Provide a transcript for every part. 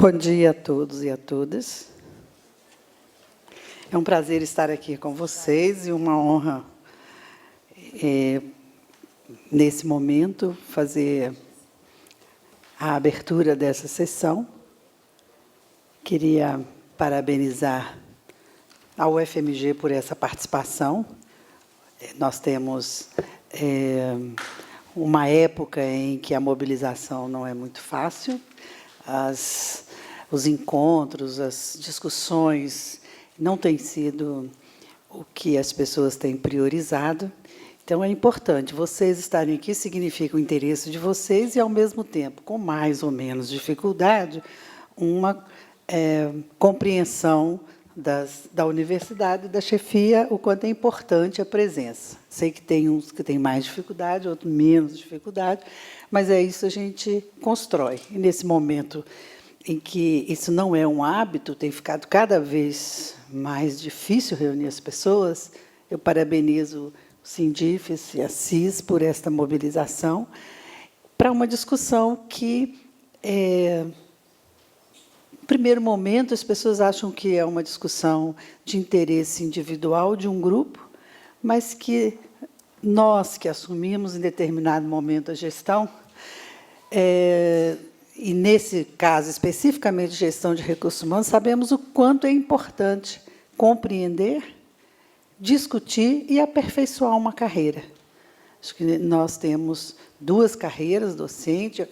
Bom dia a todos e a todas. É um prazer estar aqui com vocês e uma honra, nesse momento, fazer a abertura dessa sessão. Queria parabenizar a UFMG por essa participação. Nós temos uma época em que a mobilização não é muito fácil, os encontros, as discussões não têm sido o que as pessoas têm priorizado. Então, é importante. Vocês estarem aqui significa o interesse de vocês e, ao mesmo tempo, com mais ou menos dificuldade, uma compreensão da universidade e da chefia, o quanto é importante a presença. Sei que tem uns que têm mais dificuldade, outros menos dificuldade, mas é isso que a gente constrói. E, nesse momento em que isso não é um hábito, tem ficado cada vez mais difícil reunir as pessoas, eu parabenizo o Sindifes e a CIS por esta mobilização para uma discussão que, no primeiro momento, as pessoas acham que é uma discussão de interesse individual de um grupo, mas que nós, que assumimos em determinado momento a gestão, e, nesse caso, especificamente gestão de recursos humanos, sabemos o quanto é importante compreender, discutir e aperfeiçoar uma carreira. Acho que nós temos duas carreiras docentes,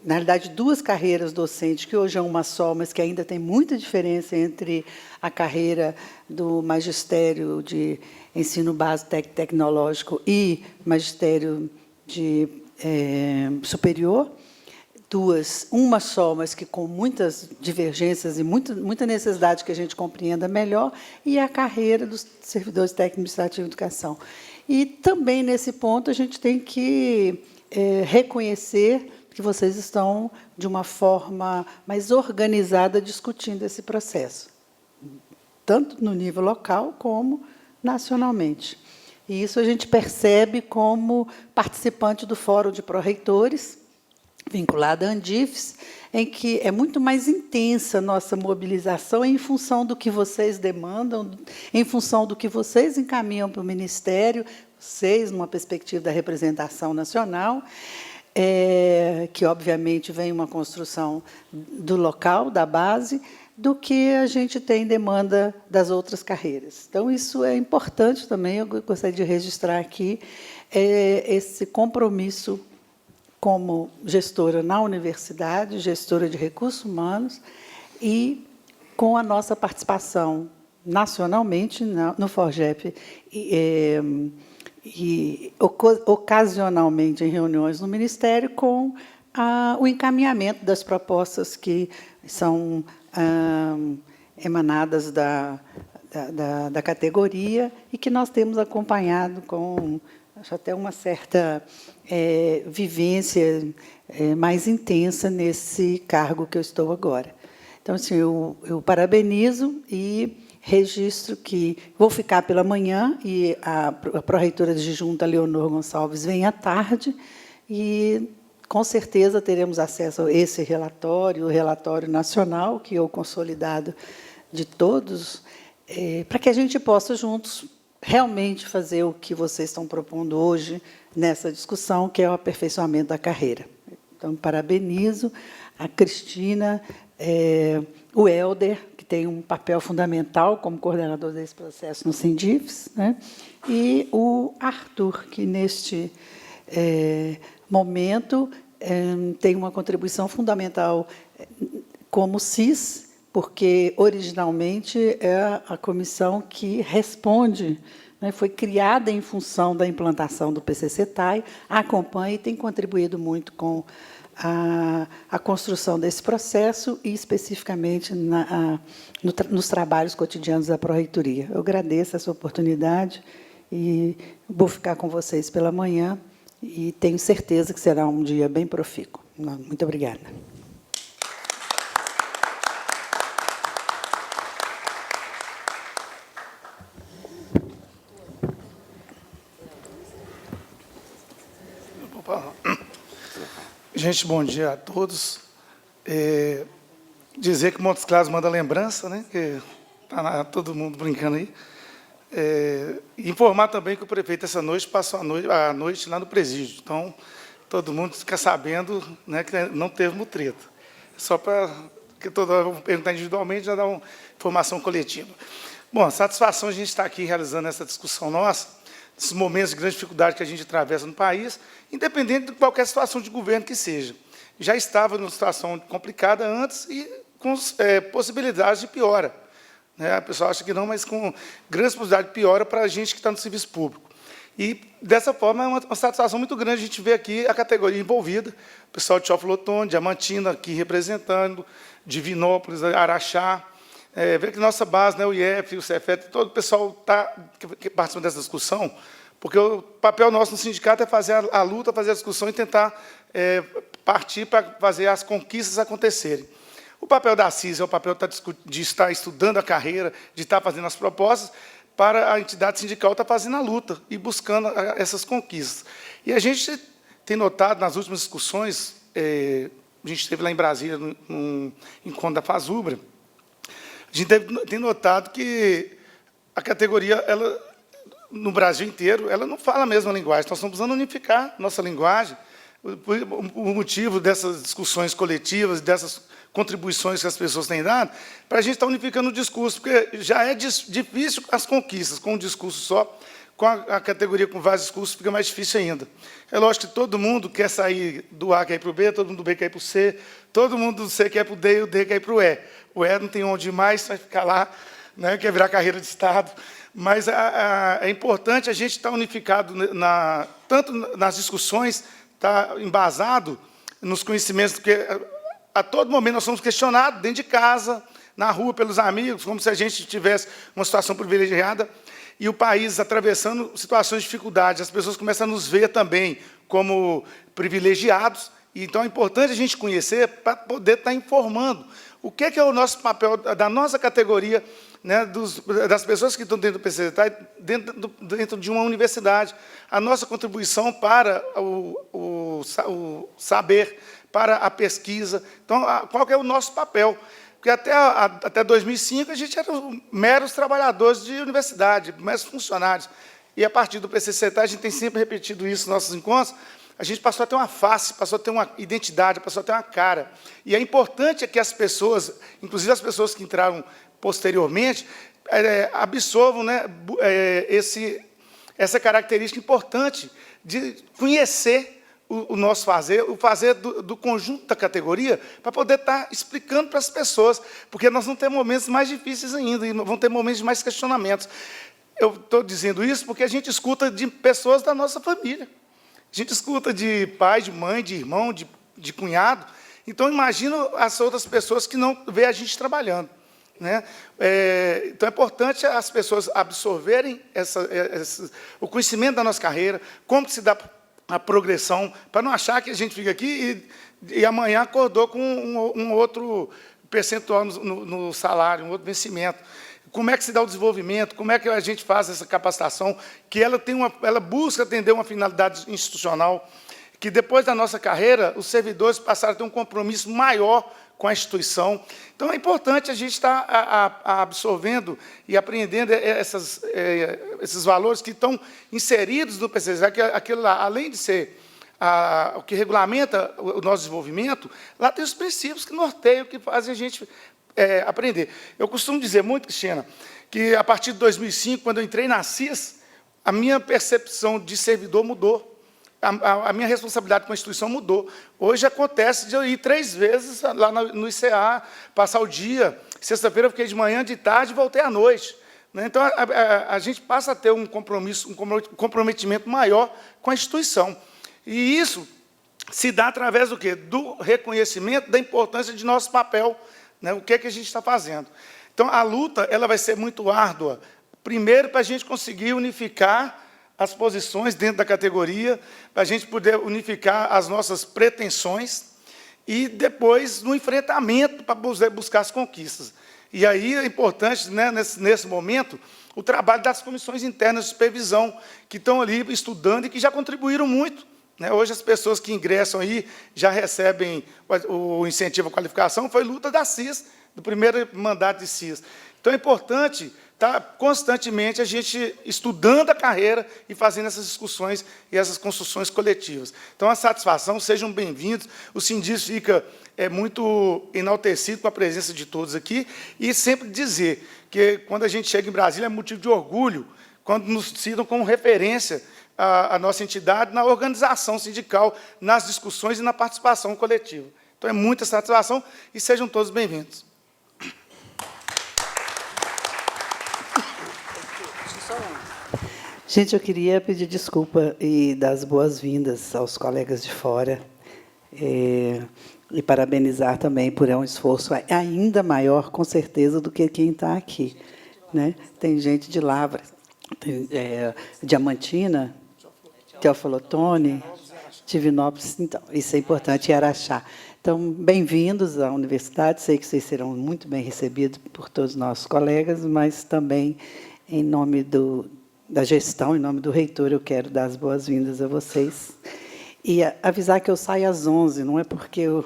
na realidade, duas carreiras docentes, que hoje é uma só, mas que ainda tem muita diferença entre a carreira do magistério de ensino básico tecnológico e magistério de superior. Uma só, mas que com muitas divergências e muita necessidade que a gente compreenda melhor, e a carreira dos servidores técnico-administrativos de educação. E também, nesse ponto, a gente tem que reconhecer que vocês estão, de uma forma mais organizada, discutindo esse processo, tanto no nível local como nacionalmente. E isso a gente percebe como participante do Fórum de Pró-Reitores, vinculada à Andifes, em que é muito mais intensa a nossa mobilização em função do que vocês demandam, em função do que vocês encaminham para o Ministério, vocês, numa perspectiva da representação nacional, que, obviamente, vem uma construção do local, da base, do que a gente tem demanda das outras carreiras. Então, isso é importante também, eu gostaria de registrar aqui esse compromisso como gestora na universidade, gestora de recursos humanos, e com a nossa participação nacionalmente no FORGEP e ocasionalmente em reuniões no Ministério, com o encaminhamento das propostas que são emanadas da categoria e que nós temos acompanhado com, acho, até uma certa vivência mais intensa nesse cargo que eu estou agora. Então, assim, eu parabenizo e registro que vou ficar pela manhã e a pró-reitora adjunta, Leonor Gonçalves, vem à tarde e, com certeza, teremos acesso a esse relatório, o relatório nacional, que é o consolidado de todos, para que a gente possa, juntos, realmente fazer o que vocês estão propondo hoje nessa discussão, que é o aperfeiçoamento da carreira. Então, parabenizo a Cristina, o Helder, que tem um papel fundamental como coordenador desse processo no Sindifes, né? E o Arthur, que, neste momento, tem uma contribuição fundamental como CIS, porque, originalmente, é a comissão que responde, né, foi criada em função da implantação do PCC-TAI, acompanha e tem contribuído muito com a construção desse processo e, especificamente, nos trabalhos cotidianos da Pró-Reitoria. Eu agradeço essa oportunidade e vou ficar com vocês pela manhã e tenho certeza que será um dia bem profícuo. Muito obrigada. Gente, bom dia a todos. dizer que Montes Claros manda lembrança, né? Que está todo mundo brincando aí. Informar também que o prefeito, essa noite, passou a noite lá no presídio. Então, todo mundo fica sabendo, né, que não teve mutreta. Só para que todo mundo perguntar individualmente, já dá uma informação coletiva. Bom, satisfação a gente estar aqui realizando essa discussão nossa, esses momentos de grande dificuldade que a gente atravessa no país, independente de qualquer situação de governo que seja. Já estava numa situação complicada antes e com possibilidades de piora. Né? A pessoa acha que não, mas com grandes possibilidades de piora para a gente que está no serviço público. E, dessa forma, é uma satisfação muito grande a gente ver aqui a categoria envolvida, o pessoal de Teófilo Otoni, Diamantina aqui representando, Divinópolis, Araxá, ver que nossa base, né, o IEF, o CEFET, todo o pessoal que participa dessa discussão, porque o papel nosso no sindicato é fazer a luta, fazer a discussão e tentar partir para fazer as conquistas acontecerem. O papel da CIS é o papel de estar estudando a carreira, de estar fazendo as propostas, para a entidade sindical estar fazendo a luta e buscando essas conquistas. E a gente tem notado, nas últimas discussões, a gente esteve lá em Brasília, no encontro da FASUBRA, a gente tem notado que a categoria, ela, no Brasil inteiro, ela não fala a mesma linguagem. Nós estamos precisando unificar nossa linguagem. O motivo dessas discussões coletivas, dessas contribuições que as pessoas têm dado, para a gente estar unificando o discurso, porque já é difícil as conquistas, com um discurso só, com a categoria com vários discursos, fica mais difícil ainda. É lógico que todo mundo quer sair do A quer ir para o B, todo mundo do B quer ir para o C, todo mundo do C quer ir para o D e o D quer ir para o E. O E não tem onde ir mais, vai ficar lá, né, quer virar carreira de Estado. Mas é importante a gente estar unificado, tanto nas discussões, estar embasado nos conhecimentos, porque a todo momento nós somos questionados dentro de casa, na rua, pelos amigos, como se a gente tivesse uma situação privilegiada, e o país atravessando situações de dificuldade. As pessoas começam a nos ver também como privilegiados, e então é importante a gente conhecer para poder estar informando o que é o nosso papel, da nossa categoria, né, das pessoas que estão dentro do PCCETAI, dentro de uma universidade, a nossa contribuição para o saber, para a pesquisa. Então, qual que é o nosso papel? Porque até 2005 a gente era meros trabalhadores de universidade, meros funcionários. E a partir do PCCETAI, a gente tem sempre repetido isso nos nossos encontros, a gente passou a ter uma face, passou a ter uma identidade, passou a ter uma cara. E é importante que as pessoas, inclusive as pessoas que entraram posteriormente, absorvam, né, essa característica importante de conhecer o nosso fazer, o fazer do conjunto da categoria, para poder estar explicando para as pessoas, porque nós vamos ter momentos mais difíceis ainda, e vamos ter momentos de mais questionamentos. Eu estou dizendo isso porque a gente escuta de pessoas da nossa família. A gente escuta de pai, de mãe, de irmão, de cunhado. Então, imagina as outras pessoas que não vê a gente trabalhando. Né? Então, é importante as pessoas absorverem o conhecimento da nossa carreira, como se dá a progressão, para não achar que a gente fica aqui e amanhã acordou com um outro percentual no salário, um outro vencimento. Como é que se dá o desenvolvimento, como é que a gente faz essa capacitação, que ela busca atender uma finalidade institucional, que depois da nossa carreira, os servidores passaram a ter um compromisso maior com a instituição. Então, é importante a gente estar absorvendo e apreendendo esses valores que estão inseridos no PCCETAI, que aquilo lá, além de ser o que regulamenta o nosso desenvolvimento, lá tem os princípios que norteiam, que fazem a gente aprender. Eu costumo dizer muito, Cristina, que a partir de 2005, quando eu entrei na CIS, a minha percepção de servidor mudou. A minha responsabilidade com a instituição mudou. Hoje acontece de eu ir 3 vezes lá no ICA, passar o dia. Sexta-feira eu fiquei de manhã, de tarde e voltei à noite. Então, a gente passa a ter um comprometimento maior com a instituição. E isso se dá através do quê? Do reconhecimento da importância de nosso papel, né? O que é que a gente está fazendo. Então, a luta ela vai ser muito árdua. Primeiro, para a gente conseguir unificar as posições dentro da categoria, para a gente poder unificar as nossas pretensões e, depois, no enfrentamento, para buscar as conquistas. E aí é importante, né, nesse momento, o trabalho das comissões internas de supervisão, que estão ali estudando e que já contribuíram muito né? Hoje, as pessoas que ingressam aí já recebem o incentivo à qualificação, foi luta da CIS, do primeiro mandato de CIS. Então, é importante estar constantemente a gente estudando a carreira e fazendo essas discussões e essas construções coletivas. Então, a satisfação, sejam bem-vindos. O Sindis fica muito enaltecido com a presença de todos aqui e sempre dizer que, quando a gente chega em Brasília, é motivo de orgulho quando nos citam como referência a nossa entidade na organização sindical, nas discussões e na participação coletiva. Então, é muita satisfação e sejam todos bem-vindos. Gente, eu queria pedir desculpa e dar as boas-vindas aos colegas de fora e parabenizar também por um esforço ainda maior, com certeza, do que quem está aqui, né? Tem gente de Lavras, Diamantina, Teófilo Otoni, Divinópolis, então, isso é importante, e Araxá. Então, bem-vindos à universidade, sei que vocês serão muito bem recebidos por todos os nossos colegas, mas também, em nome da gestão, em nome do reitor, eu quero dar as boas-vindas a vocês. E avisar que eu saio às 11, não é porque eu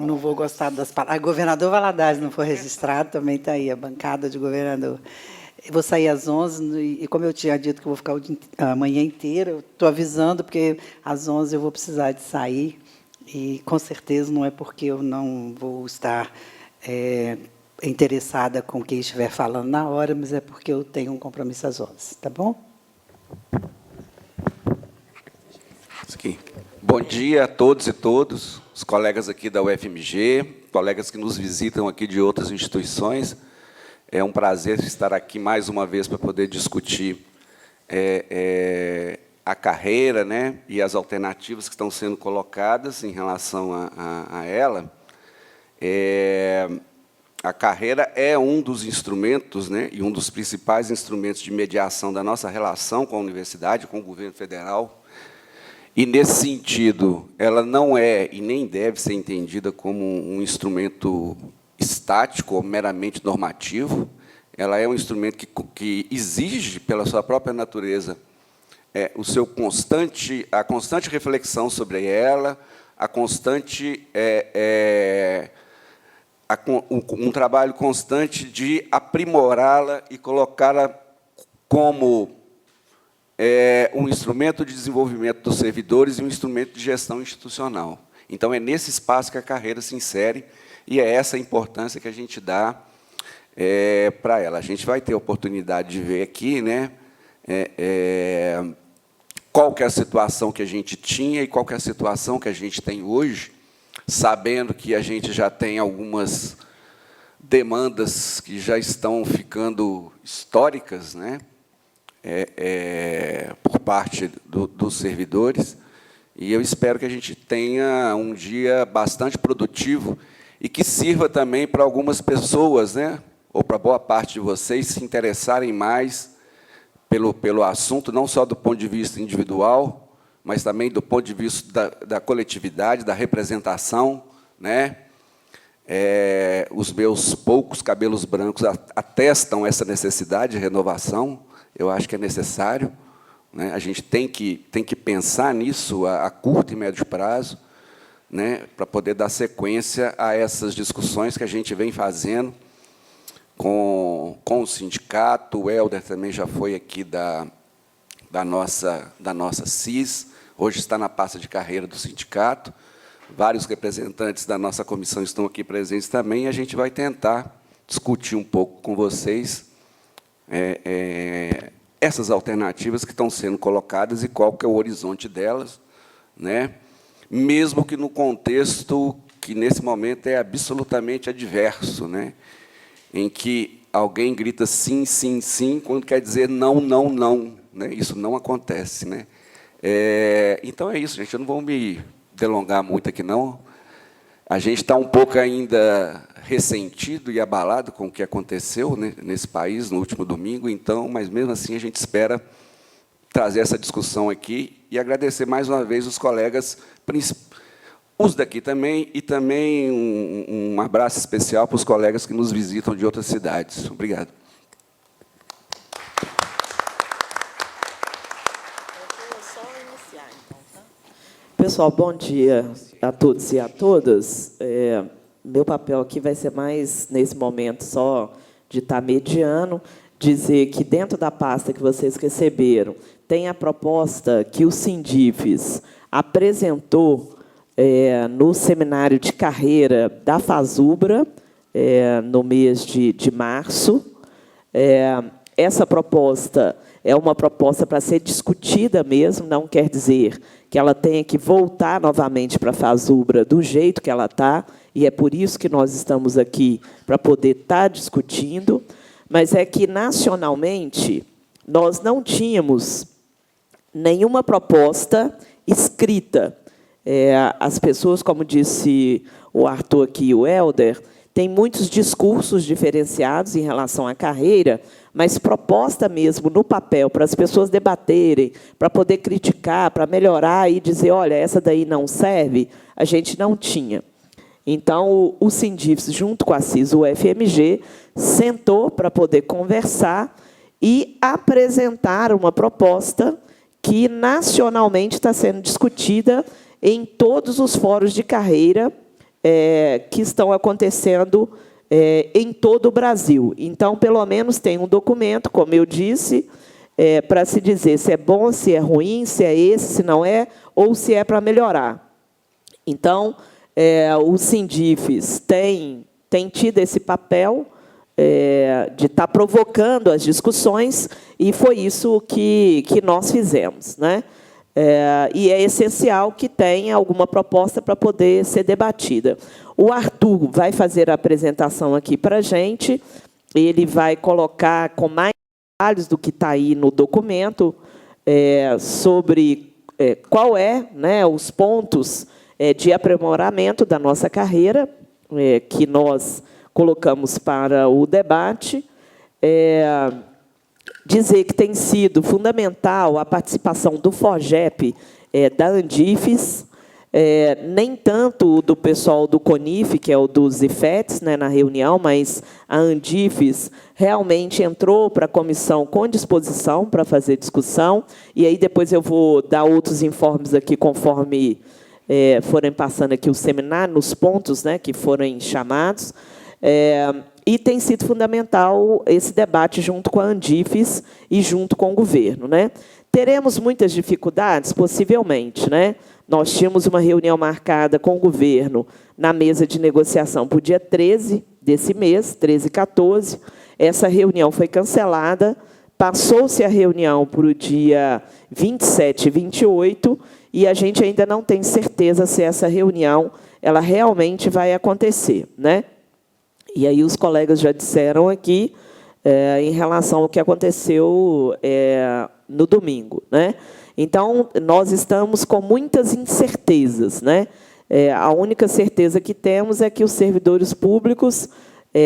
não vou gostar das palavras. Governador Valadares não foi registrado, também está aí, a bancada de governador. Eu vou sair às 11, e como eu tinha dito que eu vou ficar a manhã inteira, eu estou avisando, porque às 11 eu vou precisar de sair, e, com certeza, não é porque eu não vou estar interessada com quem estiver falando na hora, mas é porque eu tenho um compromisso às 11, tá bom? Aqui. Bom dia a todos e todas, os colegas aqui da UFMG, colegas que nos visitam aqui de outras instituições. É um prazer estar aqui mais uma vez para poder discutir a carreira, né, e as alternativas que estão sendo colocadas em relação a ela. A carreira é um dos instrumentos, né, e um dos principais instrumentos de mediação da nossa relação com a universidade, com o governo federal. E, nesse sentido, ela não é e nem deve ser entendida como um instrumento estático ou meramente normativo. Ela é um instrumento que exige, pela sua própria natureza, a constante reflexão sobre ela, um trabalho constante de aprimorá-la e colocá-la como um instrumento de desenvolvimento dos servidores e um instrumento de gestão institucional. Então, é nesse espaço que a carreira se insere, e é essa a importância que a gente dá para ela. A gente vai ter a oportunidade de ver aqui, né, qual que é a situação que a gente tinha e qual que é a situação que a gente tem hoje, sabendo que a gente já tem algumas demandas que já estão ficando históricas, né, por parte dos servidores, e eu espero que a gente tenha um dia bastante produtivo e que sirva também para algumas pessoas, né, ou para boa parte de vocês, se interessarem mais pelo assunto, não só do ponto de vista individual, mas também do ponto de vista da coletividade, da representação, né? Os meus poucos cabelos brancos atestam essa necessidade de renovação. Eu acho que é necessário, né? A gente tem que pensar nisso a curto e médio prazo, né, para poder dar sequência a essas discussões que a gente vem fazendo com o sindicato. O Helder também já foi aqui da nossa CIS, hoje está na pasta de carreira do sindicato. Vários representantes da nossa comissão estão aqui presentes também, e a gente vai tentar discutir um pouco com vocês essas alternativas que estão sendo colocadas e qual que é o horizonte delas, né? Mesmo que no contexto que, nesse momento, é absolutamente adverso, né? Em que alguém grita sim, sim, sim, quando quer dizer não, não, não, né? Isso não acontece, né? Então, é isso, gente. Eu não vou me delongar muito aqui, não. A gente está um pouco ainda ressentido e abalado com o que aconteceu, né, nesse país no último domingo, então, mas, mesmo assim, a gente espera trazer essa discussão aqui e agradecer mais uma vez os colegas, os daqui também, e também um abraço especial para os colegas que nos visitam de outras cidades. Obrigado. Eu vou só iniciar. pessoal, bom dia a todos e a todas. Meu papel aqui vai ser mais, nesse momento, só de estar mediando, dizer que dentro da pasta que vocês receberam, tem a proposta que o Sindifes apresentou no seminário de carreira da FASUBRA, no mês de março. Essa proposta é uma proposta para ser discutida mesmo, não quer dizer que ela tenha que voltar novamente para a FASUBRA do jeito que ela está, e é por isso que nós estamos aqui, para poder estar discutindo, mas é que, nacionalmente, nós não tínhamos nenhuma proposta escrita. As pessoas, como disse o Arthur aqui e o Helder, têm muitos discursos diferenciados em relação à carreira, mas proposta mesmo no papel, para as pessoas debaterem, para poder criticar, para melhorar e dizer, olha, essa daí não serve, a gente não tinha. Então, o Sindifes, junto com a CIS, o UFMG, sentou para poder conversar e apresentar uma proposta que nacionalmente está sendo discutida em todos os fóruns de carreira que estão acontecendo em todo o Brasil. Então, pelo menos, tem um documento, como eu disse, para se dizer se é bom, se é ruim, se é esse, se não é, ou se é para melhorar. Então, o Sindifes tem tido esse papel de estar provocando as discussões, e foi isso que nós fizemos, né? E é essencial que tenha alguma proposta para poder ser debatida. O Arthur vai fazer a apresentação aqui para a gente, ele vai colocar com mais detalhes do que está aí no documento, sobre qual né, os pontos de aprimoramento da nossa carreira, que nós colocamos para o debate. Dizer que tem sido fundamental a participação do FOGEP, da Andifes, nem tanto do pessoal do CONIF, que é o dos IFETs, né, na reunião, mas a Andifes realmente entrou para a comissão com disposição para fazer discussão, e aí depois eu vou dar outros informes aqui, conforme forem passando aqui o seminário, nos pontos, né, que forem chamados. E tem sido fundamental esse debate junto com a Andifes e junto com o governo, né? Teremos muitas dificuldades? Possivelmente, né? Nós tínhamos uma reunião marcada com o governo na mesa de negociação para o dia 13 desse mês, 13 e 14. Essa reunião foi cancelada, passou-se a reunião para o dia 27 e 28, e a gente ainda não tem certeza se essa reunião ela realmente vai acontecer, né? E aí os colegas já disseram aqui em relação ao que aconteceu no domingo, né? Então, nós estamos com muitas incertezas, né? A única certeza que temos é que os servidores públicos,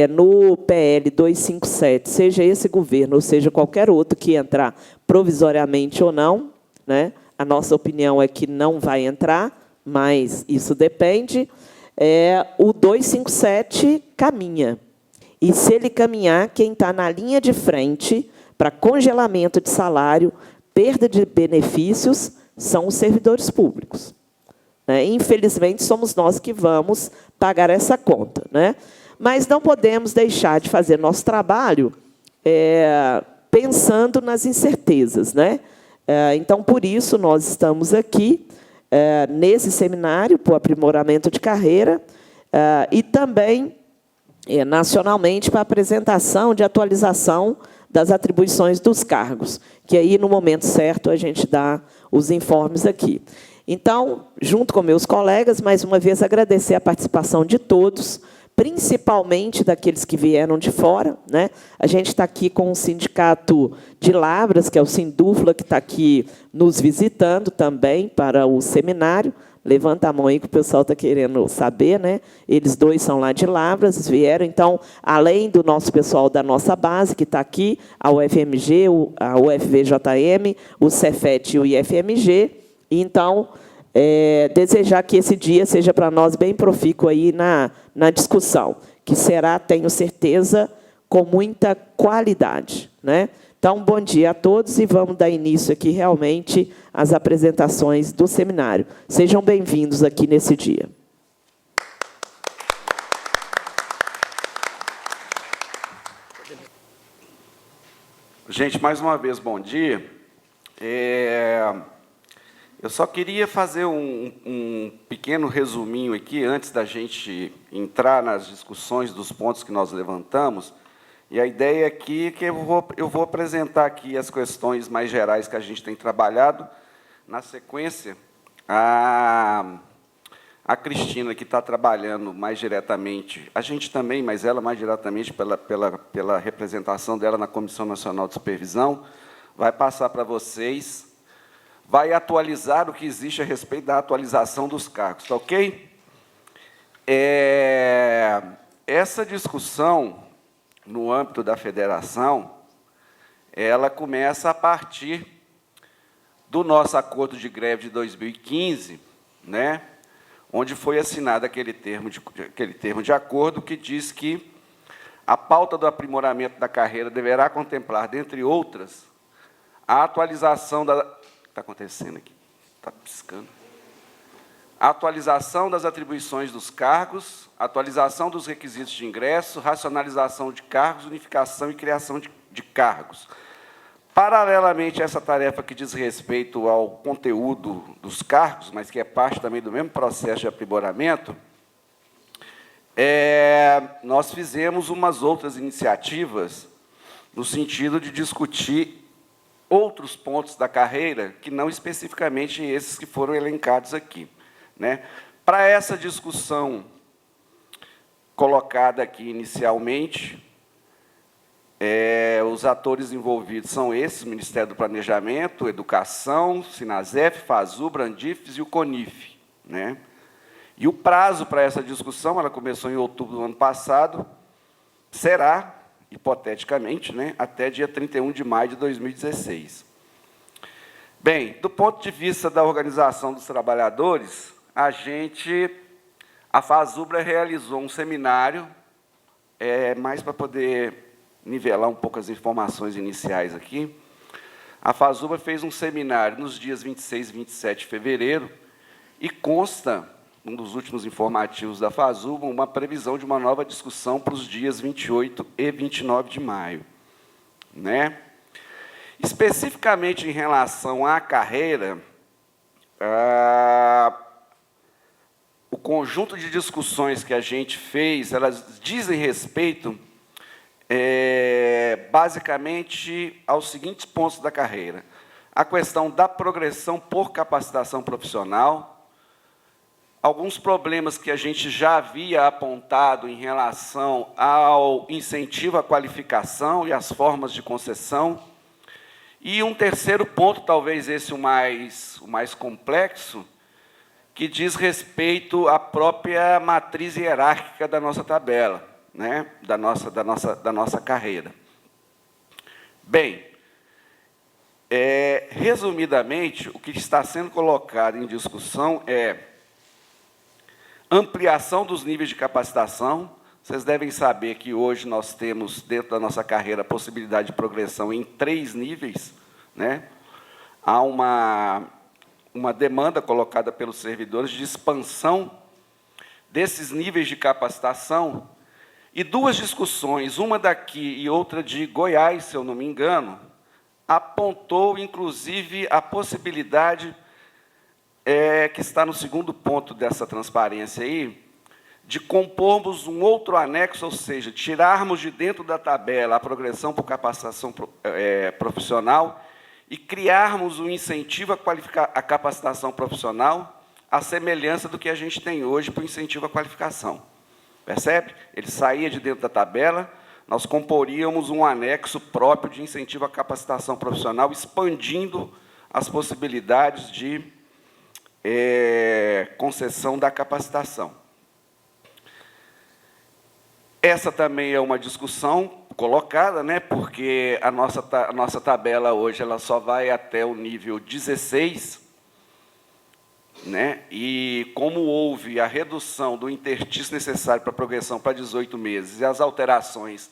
no PL 257, seja esse governo, ou seja, qualquer outro que entrar provisoriamente ou não, né? A nossa opinião é que não vai entrar, mas isso depende. O 257 caminha. E, se ele caminhar, quem está na linha de frente para congelamento de salário, perda de benefícios, são os servidores públicos. Infelizmente, somos nós que vamos pagar essa conta, né? Mas não podemos deixar de fazer nosso trabalho pensando nas incertezas, né? Então, por isso, nós estamos aqui, nesse seminário, para o aprimoramento de carreira, e também, nacionalmente, para a apresentação de atualização das atribuições dos cargos, que aí, no momento certo, a gente dá os informes aqui. Então, junto com meus colegas, mais uma vez, agradecer a participação de todos, principalmente daqueles que vieram de fora, né? A gente está aqui com o Sindicato de Lavras, que é o Sindufla, que está aqui nos visitando também para o seminário. Levanta a mão aí que o pessoal está querendo saber, né? Eles dois são lá de Lavras, vieram. Então, além do nosso pessoal da nossa base, que está aqui, a UFMG, a UFVJM, o Cefet e o IFMG. Então, desejar que esse dia seja para nós bem profícuo aí na discussão, que será, tenho certeza, com muita qualidade, né? Então, bom dia a todos e vamos dar início aqui realmente às apresentações do seminário. Sejam bem-vindos aqui nesse dia. Gente, mais uma vez, bom dia. Eu só queria fazer um pequeno resuminho aqui, antes da gente entrar nas discussões dos pontos que nós levantamos. E a ideia aqui é que eu vou apresentar aqui as questões mais gerais que a gente tem trabalhado. Na sequência, a Cristina, que está trabalhando mais diretamente, a gente também, mas ela mais diretamente pela representação dela na Comissão Nacional de Supervisão, vai passar para vocês, vai atualizar o que existe a respeito da atualização dos cargos, tá ok? Essa discussão, no âmbito da federação, ela começa a partir do nosso acordo de greve de 2015, né, onde foi assinado aquele termo de acordo que diz que a pauta do aprimoramento da carreira deverá contemplar, dentre outras, a atualização da... Está acontecendo aqui? Está piscando. A atualização das atribuições dos cargos, atualização dos requisitos de ingresso, racionalização de cargos, unificação e criação de cargos. Paralelamente a essa tarefa que diz respeito ao conteúdo dos cargos, mas que é parte também do mesmo processo de aprimoramento, nós fizemos umas outras iniciativas no sentido de discutir outros pontos da carreira, que não especificamente esses que foram elencados aqui, né? Para essa discussão colocada aqui inicialmente, os atores envolvidos são esses: Ministério do Planejamento, Educação, Sinasef, Fasubra, Andifes e o CONIF, né? E o prazo para essa discussão, ela começou em outubro do ano passado, será, hipoteticamente, né, até dia 31 de maio de 2016. Bem, do ponto de vista da organização dos trabalhadores, a Fasubra realizou um seminário, mais para poder nivelar um pouco as informações iniciais aqui. A Fasubra fez um seminário nos dias 26 e 27 de fevereiro e consta, um dos últimos informativos da Fasubra, uma previsão de uma nova discussão para os dias 28 e 29 de maio. Né? Especificamente em relação à carreira, o conjunto de discussões que a gente fez, elas dizem respeito, basicamente, aos seguintes pontos da carreira: a questão da progressão por capacitação profissional, alguns problemas que a gente já havia apontado em relação ao incentivo à qualificação e às formas de concessão, e um terceiro ponto, talvez esse o mais complexo, que diz respeito à própria matriz hierárquica da nossa tabela, né, da nossa carreira. Bem, resumidamente, o que está sendo colocado em discussão é ampliação dos níveis de capacitação. Vocês devem saber que hoje nós temos, dentro da nossa carreira, a possibilidade de progressão em 3 níveis. Né? Há uma demanda colocada pelos servidores de expansão desses níveis de capacitação, e 2 discussões, uma daqui e outra de Goiás, se eu não me engano, apontou, inclusive, a possibilidade, que está no segundo ponto dessa transparência aí, de compormos um outro anexo, ou seja, tirarmos de dentro da tabela a progressão por capacitação profissional e criarmos um incentivo à capacitação profissional, à semelhança do que a gente tem hoje para o incentivo à qualificação. Percebe? Ele saía de dentro da tabela, nós comporíamos um anexo próprio de incentivo à capacitação profissional, expandindo as possibilidades de concessão da capacitação. Essa também é uma discussão colocada, né, porque a nossa tabela hoje ela só vai até o nível 16, né, e como houve a redução do interstício necessário para a progressão para 18 meses e as alterações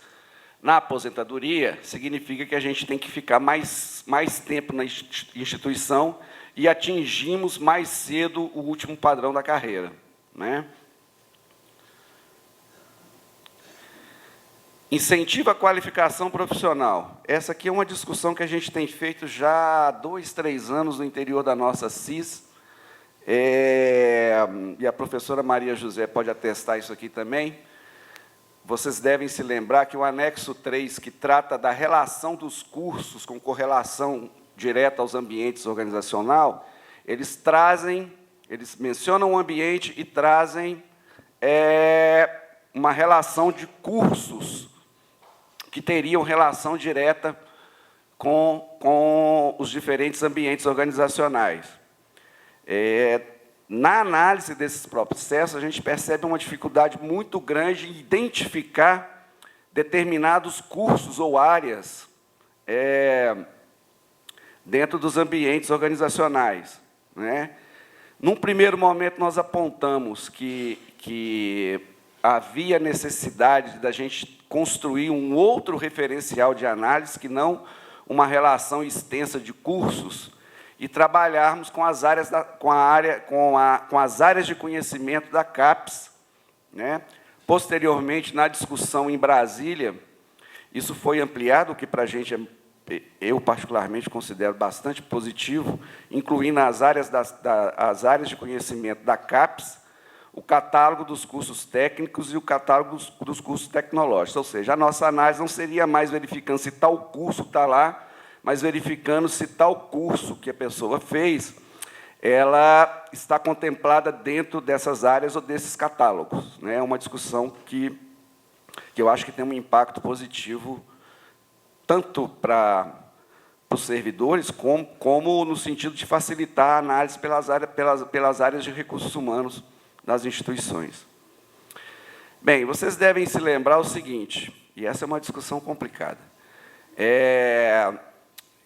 Na aposentadoria, significa que a gente tem que ficar mais tempo na instituição e atingimos mais cedo o último padrão da carreira, né? Incentivo à qualificação profissional. Essa aqui é uma discussão que a gente tem feito já há 2, 3 anos no interior da nossa CIS, e a professora Maria José pode atestar isso aqui também. Vocês devem se lembrar que o anexo 3, que trata da relação dos cursos com correlação direta aos ambientes organizacional, eles mencionam o ambiente e trazem uma relação de cursos que teriam relação direta com os diferentes ambientes organizacionais. Na análise desses processos, a gente percebe uma dificuldade muito grande em identificar determinados cursos ou áreas dentro dos ambientes organizacionais, né? Num primeiro momento, nós apontamos que havia necessidade da gente construir um outro referencial de análise, que não uma relação extensa de cursos, e trabalharmos com as áreas, com as áreas de conhecimento da CAPES, né? Posteriormente, na discussão em Brasília, isso foi ampliado, o que para a gente, eu particularmente considero bastante positivo, incluindo as áreas de conhecimento da CAPES, o catálogo dos cursos técnicos e o catálogo dos cursos tecnológicos. Ou seja, a nossa análise não seria mais verificando se tal curso está lá, mas verificando se tal curso que a pessoa fez, ela está contemplada dentro dessas áreas ou desses catálogos, né? É uma discussão que eu acho que tem um impacto positivo, tanto para os servidores, como no sentido de facilitar a análise pelas áreas de recursos humanos das instituições. Bem, vocês devem se lembrar o seguinte, e essa é uma discussão complicada,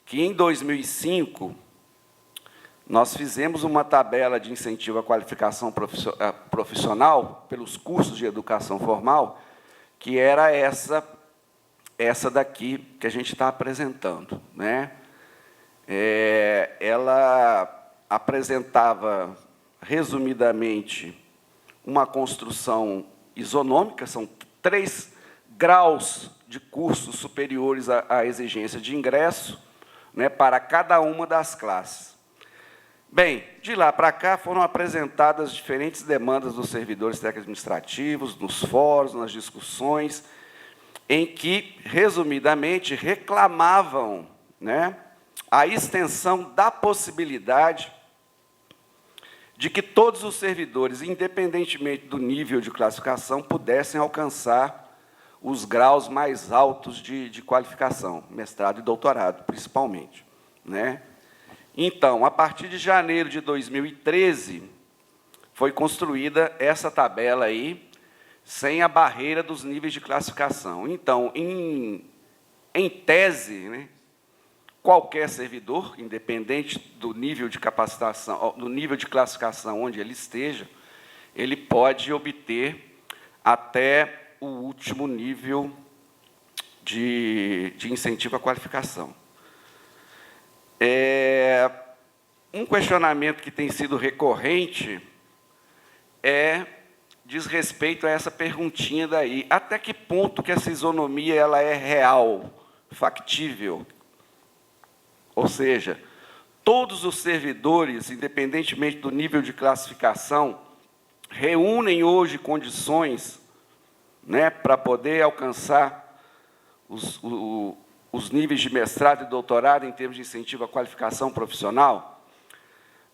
que em 2005 nós fizemos uma tabela de incentivo à qualificação profissional pelos cursos de educação formal, que era essa daqui que a gente está apresentando, né? Ela apresentava, resumidamente, uma construção isonômica, são 3 graus de cursos superiores à exigência de ingresso, né, para cada uma das classes. Bem, de lá para cá foram apresentadas diferentes demandas dos servidores técnicos administrativos, nos fóruns, nas discussões, em que, resumidamente, reclamavam, né, a extensão da possibilidade de que todos os servidores, independentemente do nível de classificação, pudessem alcançar os graus mais altos de qualificação, mestrado e doutorado, principalmente, né? Então, a partir de janeiro de 2013, foi construída essa tabela aí, sem a barreira dos níveis de classificação. Então, em tese, né, qualquer servidor, independente do nível de capacitação, do nível de classificação onde ele esteja, ele pode obter até o último nível de incentivo à qualificação. Um questionamento que tem sido recorrente diz respeito a essa perguntinha daí. Até que ponto que essa isonomia ela é real, factível? Ou seja, todos os servidores, independentemente do nível de classificação, reúnem hoje condições, né, para poder alcançar os níveis de mestrado e doutorado em termos de incentivo à qualificação profissional?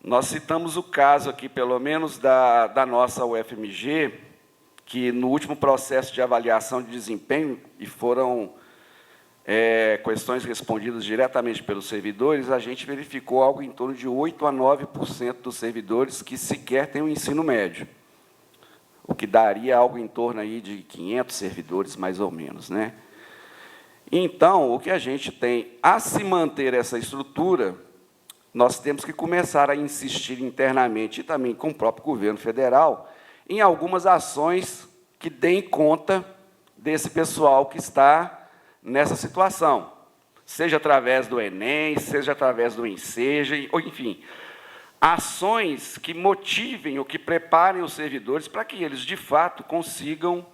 Nós citamos o caso aqui, pelo menos, da nossa UFMG, que, no último processo de avaliação de desempenho, e foram questões respondidas diretamente pelos servidores, a gente verificou algo em torno de 8% a 9% dos servidores que sequer têm o ensino médio, o que daria algo em torno aí de 500 servidores, mais ou menos, né? Então, o que a gente tem a se manter essa estrutura, nós temos que começar a insistir internamente, e também com o próprio governo federal, em algumas ações que deem conta desse pessoal que está nessa situação, seja através do Enem, seja através do Enseja, ou, enfim, ações que motivem ou que preparem os servidores para que eles, de fato, consigam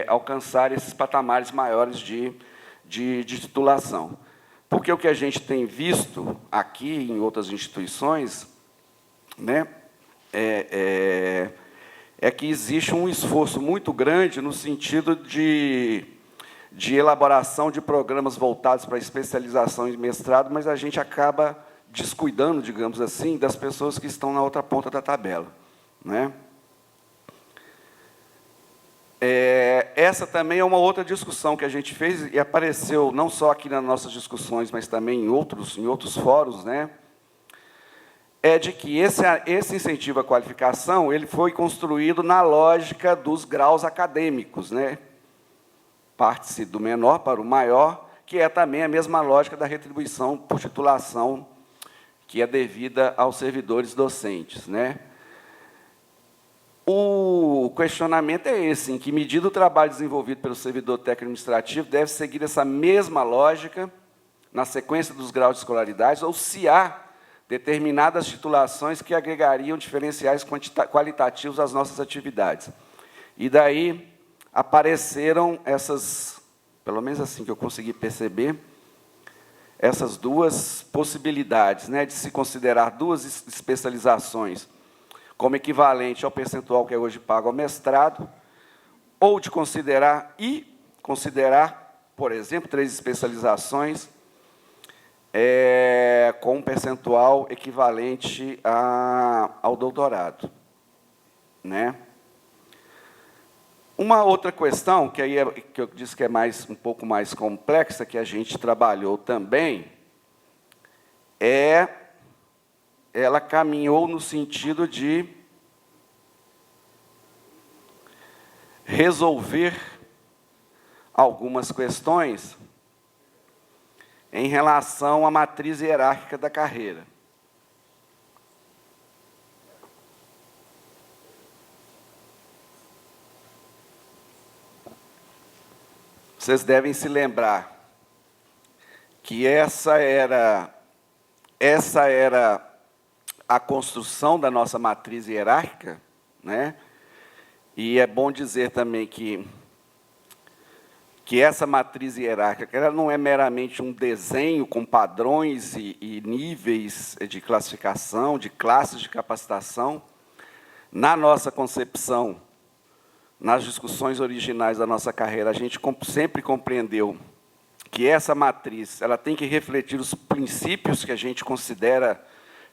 alcançar esses patamares maiores de titulação. Porque o que a gente tem visto aqui em outras instituições, né, é que existe um esforço muito grande no sentido de elaboração de programas voltados para especialização e mestrado, mas a gente acaba descuidando, digamos assim, das pessoas que estão na outra ponta da tabela, né? Essa também é uma outra discussão que a gente fez e apareceu não só aqui nas nossas discussões, mas também em outros fóruns, né? É de que esse incentivo à qualificação ele foi construído na lógica dos graus acadêmicos, né? Parte-se do menor para o maior, que é também a mesma lógica da retribuição por titulação que é devida aos servidores docentes, né? O questionamento é esse: em que medida o trabalho desenvolvido pelo servidor técnico administrativo deve seguir essa mesma lógica na sequência dos graus de escolaridade, ou se há determinadas titulações que agregariam diferenciais qualitativos às nossas atividades. E daí apareceram essas, pelo menos assim que eu consegui perceber, essas duas possibilidades, né, de se considerar duas especializações como equivalente ao percentual que é hoje pago ao mestrado, ou de considerar, por exemplo, 3 especializações com um percentual equivalente ao doutorado, né? Uma outra questão, que aí que eu disse que é um pouco mais complexa, que a gente trabalhou também, ela caminhou no sentido de resolver algumas questões em relação à matriz hierárquica da carreira. Vocês devem se lembrar que essa era a construção da nossa matriz hierárquica, né? E é bom dizer também que essa matriz hierárquica ela não é meramente um desenho com padrões e níveis de classificação, de classes de capacitação. Na nossa concepção, nas discussões originais da nossa carreira, a gente sempre compreendeu que essa matriz ela tem que refletir os princípios que a gente considera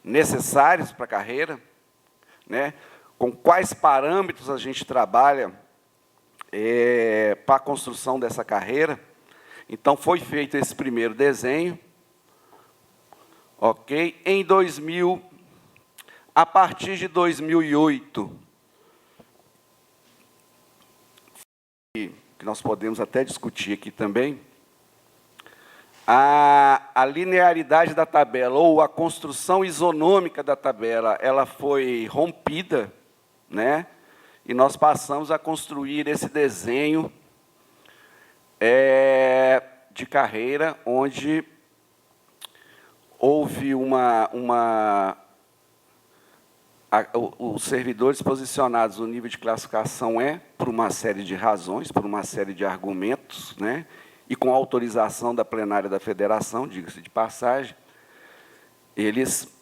necessários para a carreira, né? Com quais parâmetros a gente trabalha para a construção dessa carreira. Então, foi feito esse primeiro desenho, ok? Em 2000, a partir de 2008, que nós podemos até discutir aqui também, a linearidade da tabela, ou a construção isonômica da tabela, ela foi rompida, né? E nós passamos a construir esse desenho de carreira, onde houve os servidores posicionados no nível de classificação por uma série de razões, por uma série de argumentos, né? E com autorização da plenária da federação, diga-se de passagem, eles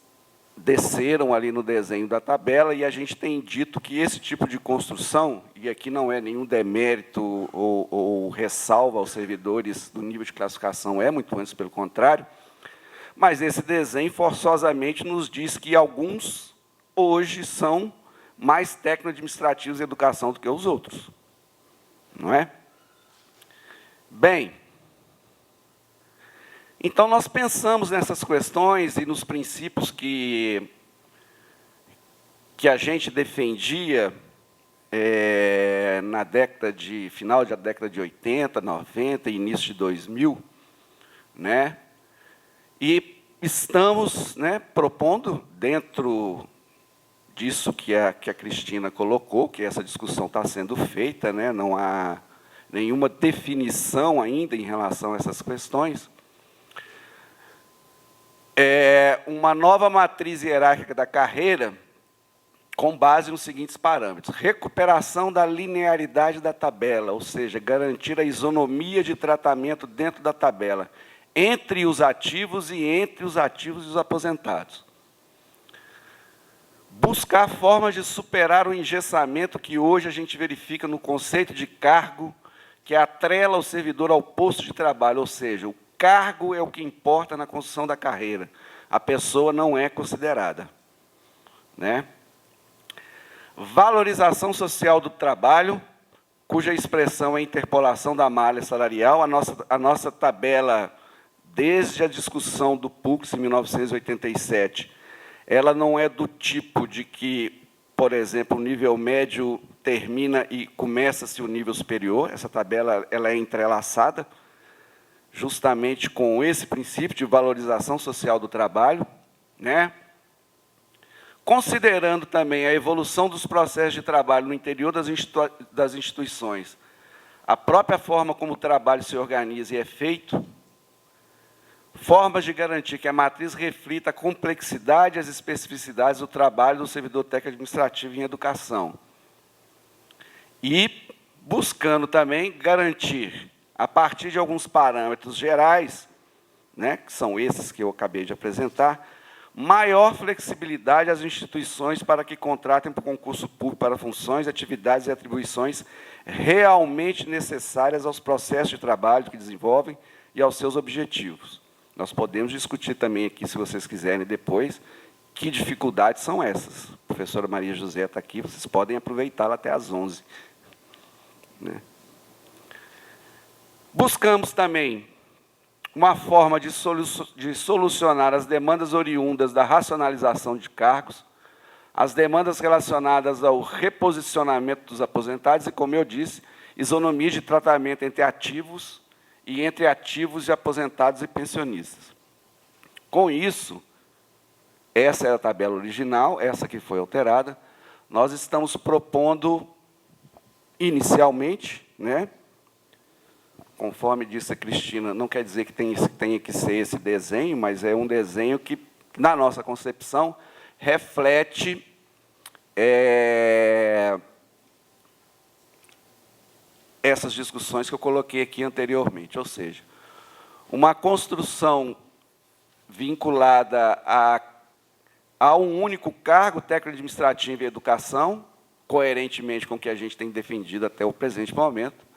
desceram ali no desenho da tabela, e a gente tem dito que esse tipo de construção, e aqui não é nenhum demérito ou ressalva aos servidores do nível de classificação, muito antes pelo contrário, mas esse desenho forçosamente nos diz que alguns hoje são mais técnico-administrativos em educação do que os outros, não é? Bem, então nós pensamos nessas questões e nos princípios que a gente defendia final da década de 80, 90, início de 2000, né? E estamos, né, propondo, dentro disso que a Cristina colocou, que essa discussão está sendo feita, né? Não há nenhuma definição ainda em relação a essas questões, uma nova matriz hierárquica da carreira com base nos seguintes parâmetros: recuperação da linearidade da tabela, ou seja, garantir a isonomia de tratamento dentro da tabela, entre os ativos e entre os ativos e os aposentados. Buscar formas de superar o engessamento que hoje a gente verifica no conceito de cargo, que atrela o servidor ao posto de trabalho, ou seja, o cargo é o que importa na construção da carreira. A pessoa não é considerada, né? Valorização social do trabalho, cuja expressão é a interpolação da malha salarial. A nossa tabela, desde a discussão do PUCS em 1987, ela não é do tipo de que, por exemplo, o nível médio termina e começa-se o nível superior. Essa tabela ela é entrelaçada, justamente com esse princípio de valorização social do trabalho, né? Considerando também a evolução dos processos de trabalho no interior das instituições, a própria forma como o trabalho se organiza e é feito, formas de garantir que a matriz reflita a complexidade e as especificidades do trabalho do servidor técnico administrativo em educação. E buscando também garantir, a partir de alguns parâmetros gerais, né, que são esses que eu acabei de apresentar, maior flexibilidade às instituições para que contratem por concurso público para funções, atividades e atribuições realmente necessárias aos processos de trabalho que desenvolvem e aos seus objetivos. Nós podemos discutir também aqui, se vocês quiserem, depois, que dificuldades são essas. A professora Maria José está aqui, vocês podem aproveitá-la até às 11. Né? Buscamos também uma forma de solucionar as demandas oriundas da racionalização de cargos, as demandas relacionadas ao reposicionamento dos aposentados e, como eu disse, isonomia de tratamento entre ativos e entre ativos e aposentados e pensionistas. Com isso, essa era a tabela original, essa que foi alterada, nós estamos propondo, inicialmente, né, conforme disse a Cristina, não quer dizer que tenha que ser esse desenho, mas é um desenho que, na nossa concepção, reflete essas discussões que eu coloquei aqui anteriormente, ou seja, uma construção vinculada a um único cargo, técnico administrativo e educação, coerentemente com o que a gente tem defendido até o presente momento,